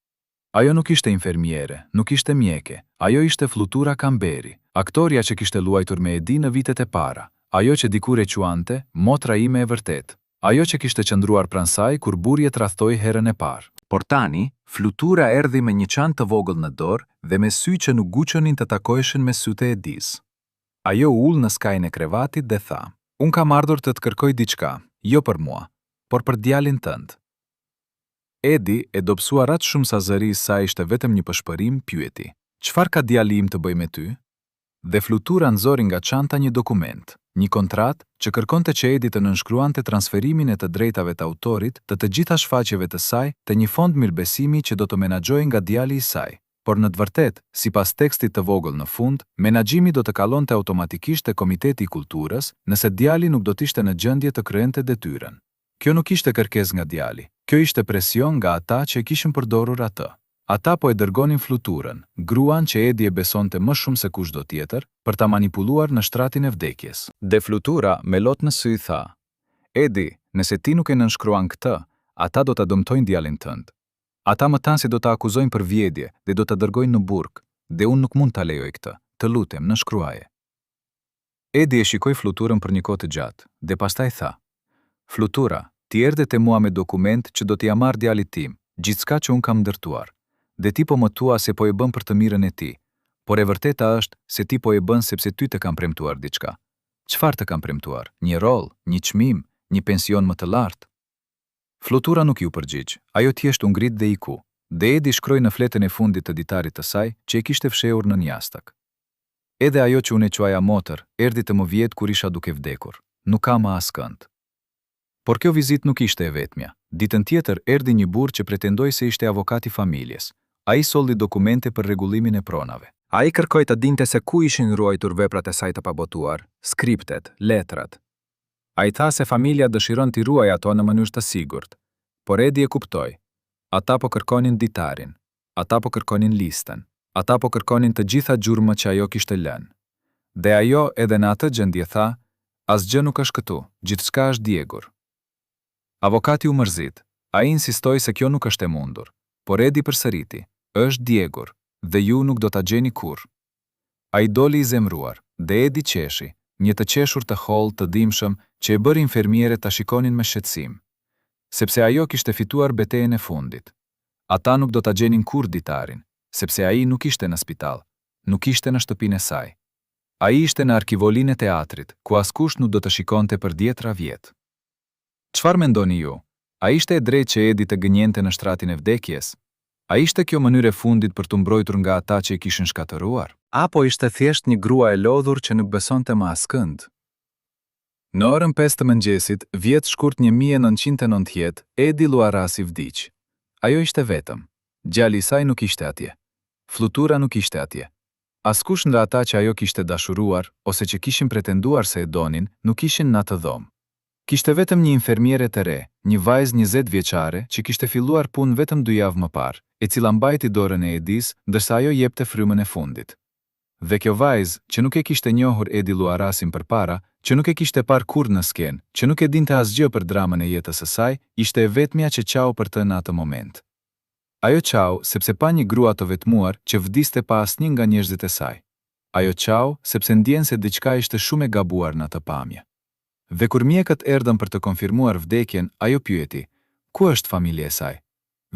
Ajo nuk ishte infermiere, nuk ishte mjeke, ajo ishte Flutura Kamberi, aktoria që kishte luajtur me Edi në vitet e para, ajo që dikur e quante, motra ime e vërtet, ajo që kishte qëndruar pranë saj kur burri e tradhtoi herën e parë. Por tani, Flutura erdhi me një çantë të vogël në dorë dhe me sy që nuk guqonin të takoheshin me sytë e Edis. Ajo ul në skajin e krevatit dhe tha: "Unë kam ardhur të kërkoj diçka, jo për mua, por për djalin tënd." Edi, e dobësuar aq shumë sa zëri i saj ishte vetëm një pëshpërim, pyeti: "Çfarë ka djali im të bëj me ty?" Dhe Flutura nxori nga çanta një dokument, një kontratë që kërkonte që Edi të nënshkruante transferimin e të drejtave të autorit të gjitha shfaqjeve të saj te një fond mirëbesimi që do të menaxhojë nga djali i saj. Por në të vërtetë, sipas tekstit të vogël në fund, menaxhimi do të kalonte automatikisht te Komiteti i Kulturës nëse djali nuk do të ishte në gjendje të kryente detyrën. Kjo nuk ishte kërkesë nga djali, kjo ishte presion nga ata që e kishin përdorur atë. Ata po e dërgonin Fluturën, gruan që Edi e besonte më shumë se kushdo tjetër, për ta manipuluar në shtratin e vdekjes. Dhe Flutura me lot në sy tha: "Edi, nëse ti nuk e nënshkruan këtë, ata do ta dëmtojnë djalin tënd. Ata më tanë se do ta akuzojnë për vjedhje dhe do ta dërgojnë në burg, dhe unë nuk mund ta lejoj këtë. Të lutem, nënshkruaje." Edi e shikoi Fluturën për një kohë të gjatë, dhe pastaj tha: "Flutura, ti erdhe te mua me dokument që do t'ia marr djalit tim, gjithçka që unë kam ndërtuar. Dhe ti po më thua se po e bën për të mirën e ti, por e vërteta është se ti po e bën sepse ty të kam premtuar diçka. Çfarë të kam premtuar? Një rol, një çmim, një pension më të lartë?" Flutura nuk ju përgjigj, ajo thjesht u ngrit dhe iku, dhe Edi shkroi në fletën e fundit të ditarit të saj që e kishte fshehur në jashtëk. "Edhe ajo që unë e quaja motër, erdhi të më vjet kur isha duke vdekur. Nuk ka më askënd." Por kjo vizitë nuk ishte e vetmja. Ditën tjetër erdhi një burr që pretendoi se ishte avokat i familjes. Ai solli dokumente për rregullimin e pronave. Ai kërkoi të dinte se ku ishin ruajtur veprat e saj të pabotuar, skriptet, letrat. Ai tha se familja dëshiron t'i ruajë ato në mënyrë të sigurt, por Edi e kuptoi. Ata po kërkonin ditarin, ata po kërkonin listën, ata po kërkonin të gjitha gjurmët që ajo kishte lënë. Dhe ajo edhe në atë gjendje tha: "Asgjë nuk është këtu, gjithçka është djegur." Avokati u mërzit. Ai insistoi se kjo nuk është e mundur, por Edi përsëriti: "Është djegur, dhe ju nuk do ta gjeni kurrë." Ai doli i zemruar, dhe Edi qeshi, një të qeshur të hollë të dimshëm që e bëri infermierët ta shikonin me shqetësim. Sepse ajo kishte fituar betejën e fundit. Ata nuk do ta gjenin kurrë ditarin, sepse ai nuk ishte në spital. nuk ishte në shtëpinë e saj. Ai ishte në arkivolinë e teatrit, ku askush nuk do të shikonte për 10 vjet. Çfarë mendoni ju? A ishte e drejtë që Edi të gënjente në shtratin e vdekjes? A ishte kjo mënyrë e fundit për të mbrojtur nga ata që e kishin shkatëruar? Apo ishte thjesht një grua e lodhur që nuk besonte më askënd? Në orën 5 të mëngjesit, vjet shkurt 1990, Edi Luarasi vdiq. Ajo ishte vetëm. Djali i saj nuk ishte atje. Flutura nuk ishte atje. Askush nga ata që ajo kishte dashuruar ose që kishin pretenduar se e donin, nuk ishin në atë dhomë. Kishte vetëm një infermiere të re, një vajzë 20 vjeçare që kishte filluar punë vetëm 2 javë më parë, e cila mbajti dorën e Edis, ndërsa ajo jepte frymën e fundit. Dhe kjo vajzë, që nuk e kishte njohur Edi Luarasin përpara, që nuk e kishte parë kurrë në skenë, që nuk e dinte asgjë për dramën e jetës së saj, ishte e vetmja që qau për të në atë moment. Ajo qau sepse pa një grua të vetmuar që vdiste pa asnjë nga njerëzit e saj. Ajo qau sepse ndjen se diçka ishte shumë e gabuar në atë pamje. Dhe kur mjekët erdhën për të konfirmuar vdekjen, ajo pyeti, ku është familja e saj?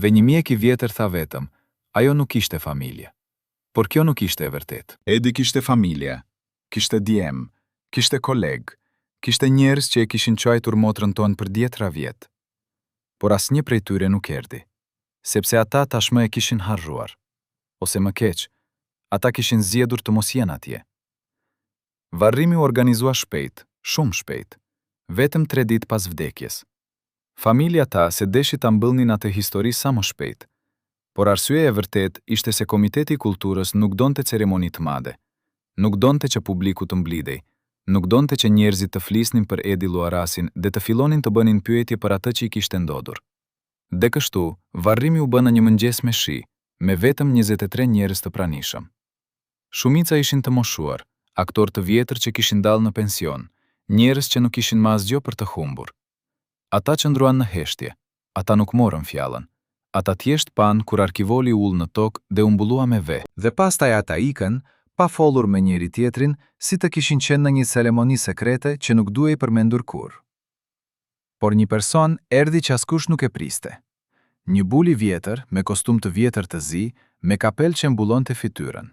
Dhe një mjek i vjetër tha vetëm, ajo nuk ishte familje. Por kjo nuk ishte e vërtet. Edi kishte familje, kishte djem, kishte koleg, kishte njerëz që e kishin quajtur motrën tonë për 10 vjet. Por asnjë prej tyre nuk erdhi, sepse ata tashmë e kishin harruar. Ose më keq, ata kishin zgjedhur të mos jenë atje. Varrimi u organizua shpejt, shumë shpejt, vetëm 3 ditë pas vdekjes. Familja ta se deshi ta mbëllnin atë histori sa më shpejt, por arsyeja e vërtet ishte se Komiteti i Kulturës nuk donte ceremoni të madhe, nuk donte që publiku të mblidej, nuk donte që njerëzit të flisnin për Edi Luarasin dhe të fillonin të bënin pyetje për atë që i kishte ndodhur. Dhe kështu, varrimi u bë në një mëngjes me shi, me vetëm 23 njerëz të pranishëm. Shumica ishin të moshuar, aktor të vjetër që kishin dalë në pension, njerëz që nuk ishin më asgjë për të humbur. Ata qëndruan në heshtje, ata nuk morën fjalën. Ata thjesht pan kur arkivoli ul në tokë dhe u mbullua me ve. Dhe pastaj ata ikën, pa folur me njëri tjetrin, si të kishin qenë në një ceremoni sekrete që nuk duhej përmendur kurrë. Por një person erdhi që askush nuk e priste. Një bul i vjetër, me kostum të vjetër të zi, me kapel që mbullonte fytyrën.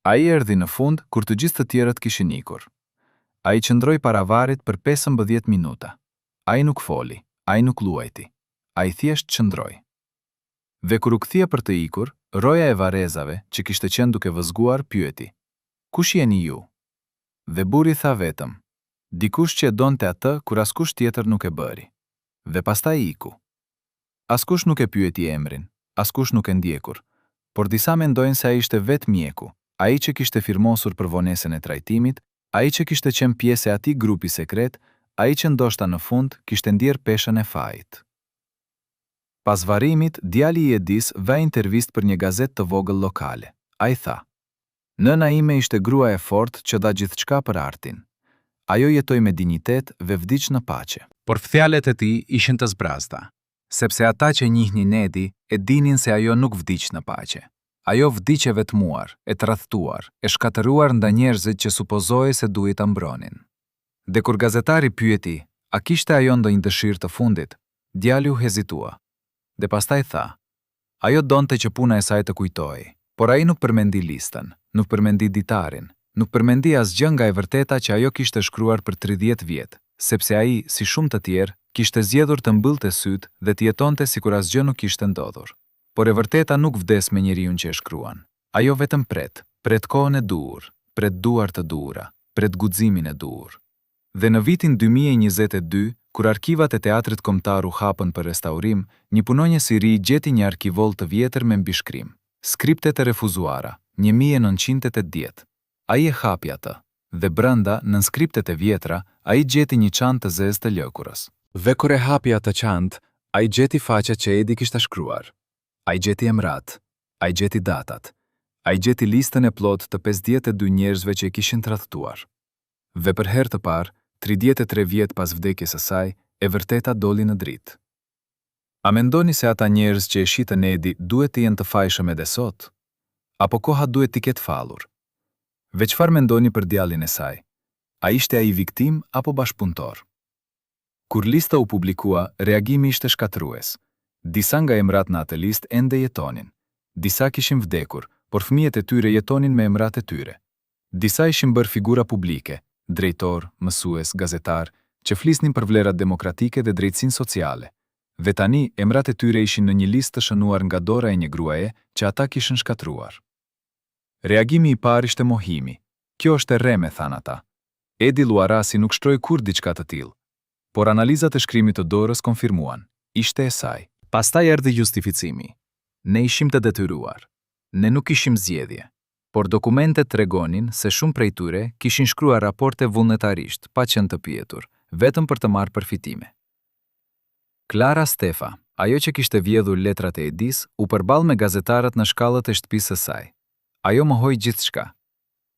Ai erdhi në fund kur të gjithë të tjerët kishin ikur. Ai qëndroi para varit për 15 minuta. Ai nuk foli, ai nuk luajti. Ai thjesht qëndroi. Dhe kur u kthye për të ikur, roja e varezave, që kishte qenë duke vëzguar, pyeti, kush jeni ju? Dhe buri tha vetëm, dikush që e donte atë kur askush tjetër nuk e bëri. Dhe pastaj iku. Askush nuk e pyeti emrin, askush nuk e ndjekur, por disa mendojnë se ai ishte vetë mjeku, ai që kishte firmosur për vonesën e trajtimit, ai që kishte qenë pjesë e atij grupi sekret, ai që ndoshta në fund kishte ndier peshën e fajit. Pas varrimit, djali i Edis vë intervistë për një gazetë të vogël lokale. Ai tha, nëna ime ishte grua e fortë që dha gjithçka për artin. Ajo jetoi me dinjitet dhe vdiq në paqe. Por fjalët e tij ishin të zbrazta, sepse ata që njihnin Edi e dinin se ajo nuk vdiq në paqe. Ajo vdiq e vetmuar, e tradhtuar, e shkatëruar nda njerëzit që supozohej se duhej ta mbronin. Dhe kur gazetari pyeti, a kishte ajo ndonjë dëshirë të fundit, djali u hezitua. Dhe pastaj tha, ajo donte që puna e saj të kujtohej, por ai nuk përmendi listën, nuk përmendi ditarin, nuk përmendi asgjë nga e vërteta që ajo kishte shkruar për 30 vjet, sepse ai, si shumë të tjerë, kishte zgjedhur të mbyllte syt dhe të jetonte sikur asgjë nuk kishte ndodhur. Por e vërteta nuk vdes me njeriun që e shkruan. Ajo vetëm pret kohën e duhur, pret duar të duhura, pret guximin e duhur. Dhe në vitin 2022, kur arkivat e Teatrit Kombëtar u hapën për restaurim, një punonjës i ri gjeti një arkivol të vjetër me mbishkrim, skriptet e refuzuara, 1980. Ai e hapi atë, dhe brenda, në skriptet e vjetra, ai gjeti një çantë të zezë të lëkurës. Dhe kur e hapi atë çantë, ai gjeti faqet që Edi kishte shkruar. Ai gjeti emrat, ai gjeti datat, ai gjeti listën e plotë të 52 njerëzve që e kishin tradhtuar. Dhe për herë të parë, 33 vjet pas vdekjes së saj, e vërteta doli në dritë. A mendoni se ata njerëz që e shitën Edi duhet të jenë të fajshëm edhe sot? Apo koha duhet t'i ketë fallur? Ve çfarë mendoni për djalin e saj? A ishte ai viktim apo bashkëpunëtor? Kur lista u publikua, reagimi ishte shkatërues. Disa nga emrat në atë listë ende jetonin. Disa kishin vdekur, por fëmijët e tyre jetonin me emrat e tyre. Disa ishin bërë figura publike, drejtor, mësues, gazetar, që flisnin për vlerat demokratike dhe drejtësinë sociale. Dhe tani, emrat e tyre ishin në një listë të shënuar nga dora e një gruaje që ata kishin shkatruar. Reagimi i parë ishte mohimi. Kjo është e rreme, thanë ata. Edi Luarasi nuk shtroi kur diçka të tillë, por analizat e shkrimit të dorës konfirmuan, ishte e saj. Pastaj erdhi justificimi. Ne ishim të detyruar. Ne nuk ishim zgjedhje. Por dokumentet tregonin se shumë prej tyre kishin shkruar raporte vullnetarisht, pa qenë të pyetur, vetëm për të marrë përfitime. Klara Stefa, ajo që kishte vjedhur letrat e Edis, u përball me gazetarët në shkallët e shtëpisë së saj. Ajo mohoi gjithçka.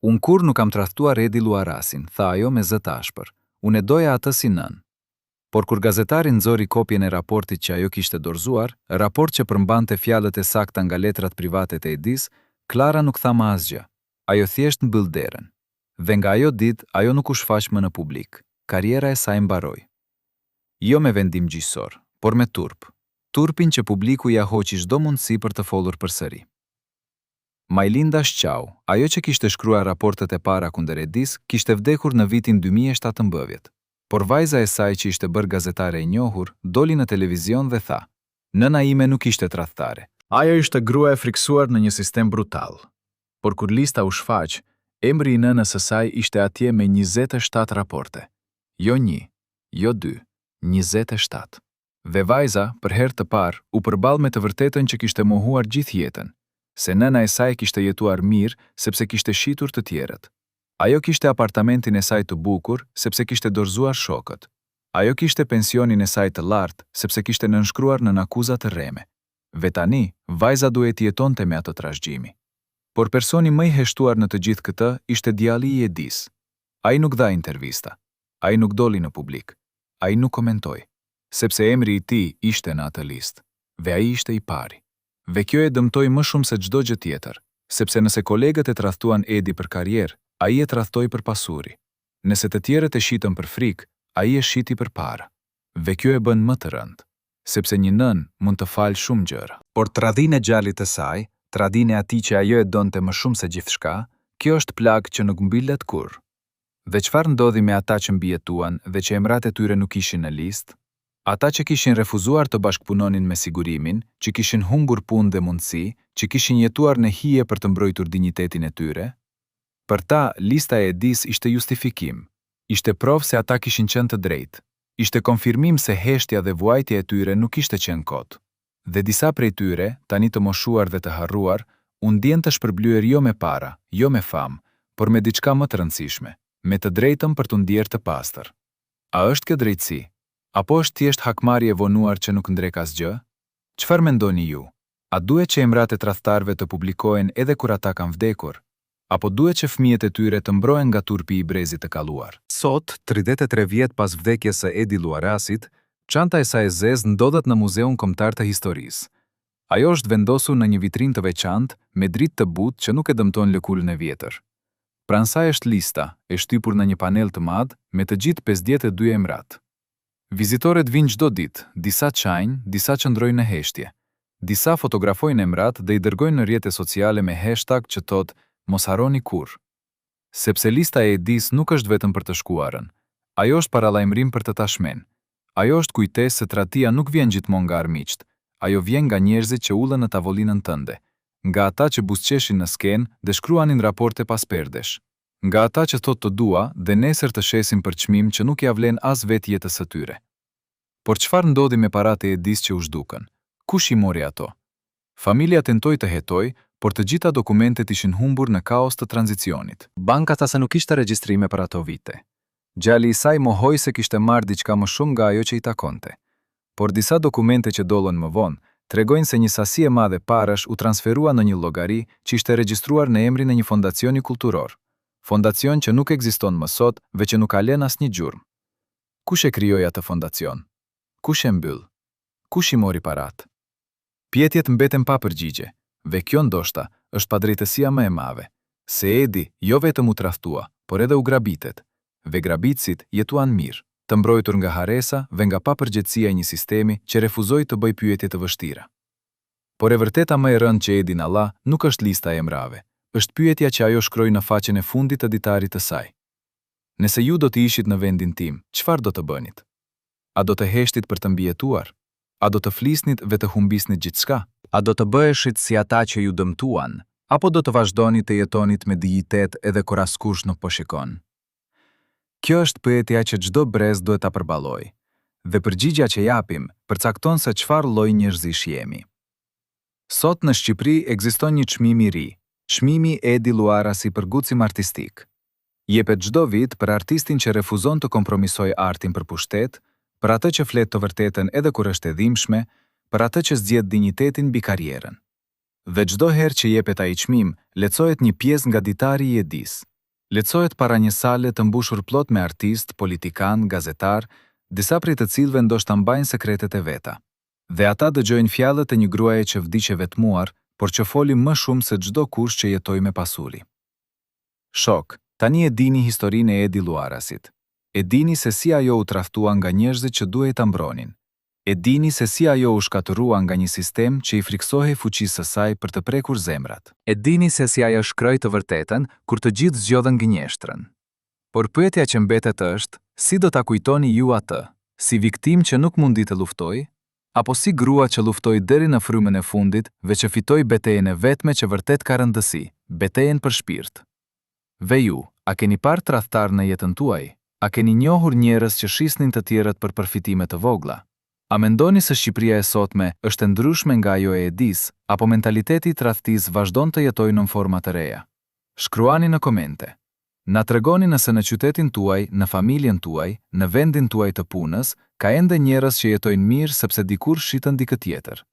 Unë kur nuk kam tradhtuar Edi Luarasin, tha ajo me zë të ashpër. Unë e doja atë si nën. Por kur gazetari nxori kopjen e raportit që ajo kishte dorëzuar, raport që përmbante fjalët e sakta nga letrat private të Edis, Klara nuk tha më asgjë. Ajo thjesht mbyll derën. Dhe nga ajo ditë, ajo nuk u shfaq më në publik. Karriera e saj mbaroi. Jo me vendim gjyqësor, por me turp. Turpin që publiku ja hoqi çdo mundësi për të folur përsëri. Majlinda Shqau, ajo që kishte shkruar raportet e para kundër Edis, kishte vdekur në vitin 2017. Por vajza e saj që ishte bërë gazetare e njohur, doli në televizion dhe tha: "Nëna ime nuk ishte tradhtare. Ajo ishte grua e friksuar në një sistem brutal." Por kur lista u shfaq, emri i nënës së saj ishte atje me 27 raporte. Jo 1, jo 2, 27. Dhe vajza, për herë të parë, u përball me të vërtetën që kishte mohuar gjithë jetën, se nëna e saj kishte jetuar mirë sepse kishte shitur të tjerët. Ajo kishte apartamentin e saj të bukur sepse kishte dorëzuar shokët. Ajo kishte pensionin e saj të lartë sepse kishte nënshkruar në akuza të rreme. Ve tani, vajza duhet jetonte me atë trashëgimi. Por personi më i heshtuar në të gjithë këtë ishte djalli i Edis. Ai nuk dha intervista. Ai nuk doli në publik. Ai nuk komentoi, sepse emri i tij ishte në atë listë, dhe ai ishte i pari. Dhe kjo e dëmtoi më shumë se çdo gjë tjetër, sepse nëse kolegët e tradhtuan Edi për karrierë, ai e tradhtoi për pasuri. Nëse të tjerët e shitën për frikë, ai e shiti për para. Dhe kjo e bën më të rëndë, sepse një nën mund të falë shumë gjëra. Por tradhinë e gjallit të saj, tradhinë e atij që ajo e donte më shumë se gjithçka, kjo është plagë që nuk mbillet kurrë. Dhe çfarë ndodhi me ata që mbijetuan dhe që emrat e tyre nuk ishin në listë? Ata që kishin refuzuar të bashkëpunonin me sigurimin, që kishin humbur punë dhe mundësi, që kishin jetuar në hije për të mbrojtur dinjitetin e tyre? Për ta, lista e Edis ishte justifikim. Ishte provë se ata kishin qenë të drejtë. Ishte konfirmim se heshtja dhe vuajtja e tyre nuk ishte qenë kot. Dhe disa prej tyre, tani të moshuar dhe të harruar, u ndjen të shpërblyer jo me para, jo me famë, por me diçka më të rëndësishme, me të drejtën për të ndjerë të pastër. A është kjo drejtësi? Apo është thjesht hakmarrje e vonuar që nuk ndrek asgjë? Çfarë mendoni ju? A duhet që emrat e tradhtarëve të publikohen edhe kur ata kanë vdekur? Apo duhet që fëmijët e tyre të mbrohen nga turpi i brezit të kaluar? Sot, 33 vjet pas vdekjes së Edi Luarasit, çanta e saj e zezë ndodhet në Muzeun Kombëtar të Historisë. Ajo është vendosur në një vitrinë të veçantë me dritë të butë që nuk e dëmton lëkulën e vjetër. Pranë saj është lista, e shtypur në një panel të madh me të gjithë 52 emrat. Vizitorët vinë çdo ditë, disa çajnë, disa qëndrojnë në heshtje. Disa fotografojnë emrat dhe i dërgojnë në rrjete sociale me hashtag që thotë "Mos harroni kurrë". Sepse lista e Edis nuk është vetëm për të shkuarën. Ajo është paralajmërim për të tashmen. Ajo është kujtesë se tradhtia nuk vjen gjithmonë nga armiqt. Ajo vjen nga njerëzit që ulën në tavolinën tënde, nga ata që buzëqeshin në skenë dhe shkruanin raporte pas perdesh, nga ata që thotë të dua dhe nesër të shesin për çmim që nuk ja vlen as vetë jetës së tyre. Por çfarë ndodhi me paratë e Edis që u zhdukën? Kush i mori ato? Familja tentoi të hetoj, por të gjitha dokumentet ishin humbur në kaos të tranzicionit. Banka tha se nuk kishte regjistrime për ato vite. Djali i saj mohoi se kishte marrë diçka më shumë nga ajo që i takonte. Por disa dokumente që dollën më vonë tregojnë se një sasi e madhe parash u transferua në një llogari që ishte regjistruar në emrin e një fondacioni kulturor. Fondacion që nuk ekziston më sot dhe që nuk ka lënë asnjë gjurmë. Kush e krijoi atë fondacion? Kush e mbyll? Kush i mori paratë? Pyetjet mbeten pa përgjigje, dhe kjo ndoshta është padrejtësia më e madhe. Se Edi jo vetëm u tradhtua, por edhe u grabitet. Dhe grabitësit jetuan mirë, të mbrojtur nga haresa dhe nga papërgjegjësia e një sistemi që refuzoi të bëjë pyetje të vështira. Por e vërteta më e rëndë që e din Allah nuk është lista e emrave, është pyetja që ajo shkroi në faqen e fundit të ditarit të saj. Nëse ju do të ishit në vendin tim, çfarë do të bënit? A do të heshtit për të mbijetuar? A do të flisnit ve të humbisnit gjithçka? A do të bëheshit si ata që ju dëmtuan? Apo do të vazhdoni të jetonit me digjitet edhe kur askush nuk po shikon? Kjo është pyetja që çdo brez duhet ta përballojë, dhe përgjigjja që japim përcakton se çfarë lloj njerëzish jemi. Sot në Shqipëri ekziston një çmim i ri, çmimi Edi Luarasi për guxim artistik. Jepet çdo vit për artistin që refuzon të kompromisojë artin për pushtet, për atë që flet të vërtetën edhe kur është e dhimbshme, për atë që zgjedh dinjitetin mbi karrierën. Dhe çdo herë që jepet ai çmim, lecohet një pjesë nga ditari i Edis. Lecohet para një sale të mbushur plot me artist, politikan, gazetar, disa prej të cilëve ndoshta mbajnë sekretet e veta. Dhe ata dëgjojnë fjalët e një gruaje që vdiq e vetmuar, por që foli më shumë se çdo kush që jetoi me pasuri. Shok, tani e dini historinë e Edi Luarasit. E dini se si ajo u tradhtua nga njerëzit që duhej ta mbronin. E dini se si ajo u shkatërrua nga një sistem që i friksohej fuqisë së saj për të prekur zemrat. E dini se si ajo shkroi të vërtetën kur të gjithë zgjodhen gënjeshtrën. Por pyetja që mbetet është, si do ta kujtoni ju atë? Si viktim që nuk mundi të luftojë, apo si grua që luftoi deri në frymën e fundit dhe që fitoi betejën e vetme që vërtet ka rëndësi, betejën për shpirt? Ve ju, a keni parë tradhtar në jetën tuaj? A keni njohur njerëz që shisnin të tjerët për përfitime të vogla? A mendoni se Shqipëria e sotme është e ndryshme nga ajo e Edis, apo mentaliteti i tradhtisë vazhdon të jetojë në forma të reja? Shkruani në komente. Na tregoni nëse në qytetin tuaj, në familjen tuaj, në vendin tuaj të punës, ka ende njerëz që jetojnë mirë sepse dikur shitën dikë tjetër.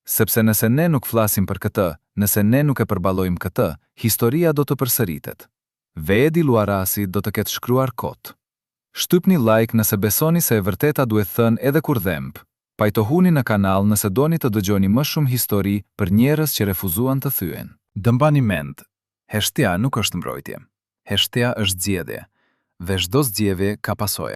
Sepse nëse ne nuk flasim për këtë, nëse ne nuk e përballojmë këtë, historia do të përsëritet. Ve Edi Luarasi do të ketë shkruar kot. Shtypni like nëse besoni se e vërteta duhet thënë edhe kur dhemb. Pajtohuni në kanal nëse doni të dëgjoni më shumë histori për njerëz që refuzuan të thyen. Dëmbani mend, heshtja nuk është mbrojtje. Heshtja është zgjedhje, dhe çdo zgjedhje ka pasojë.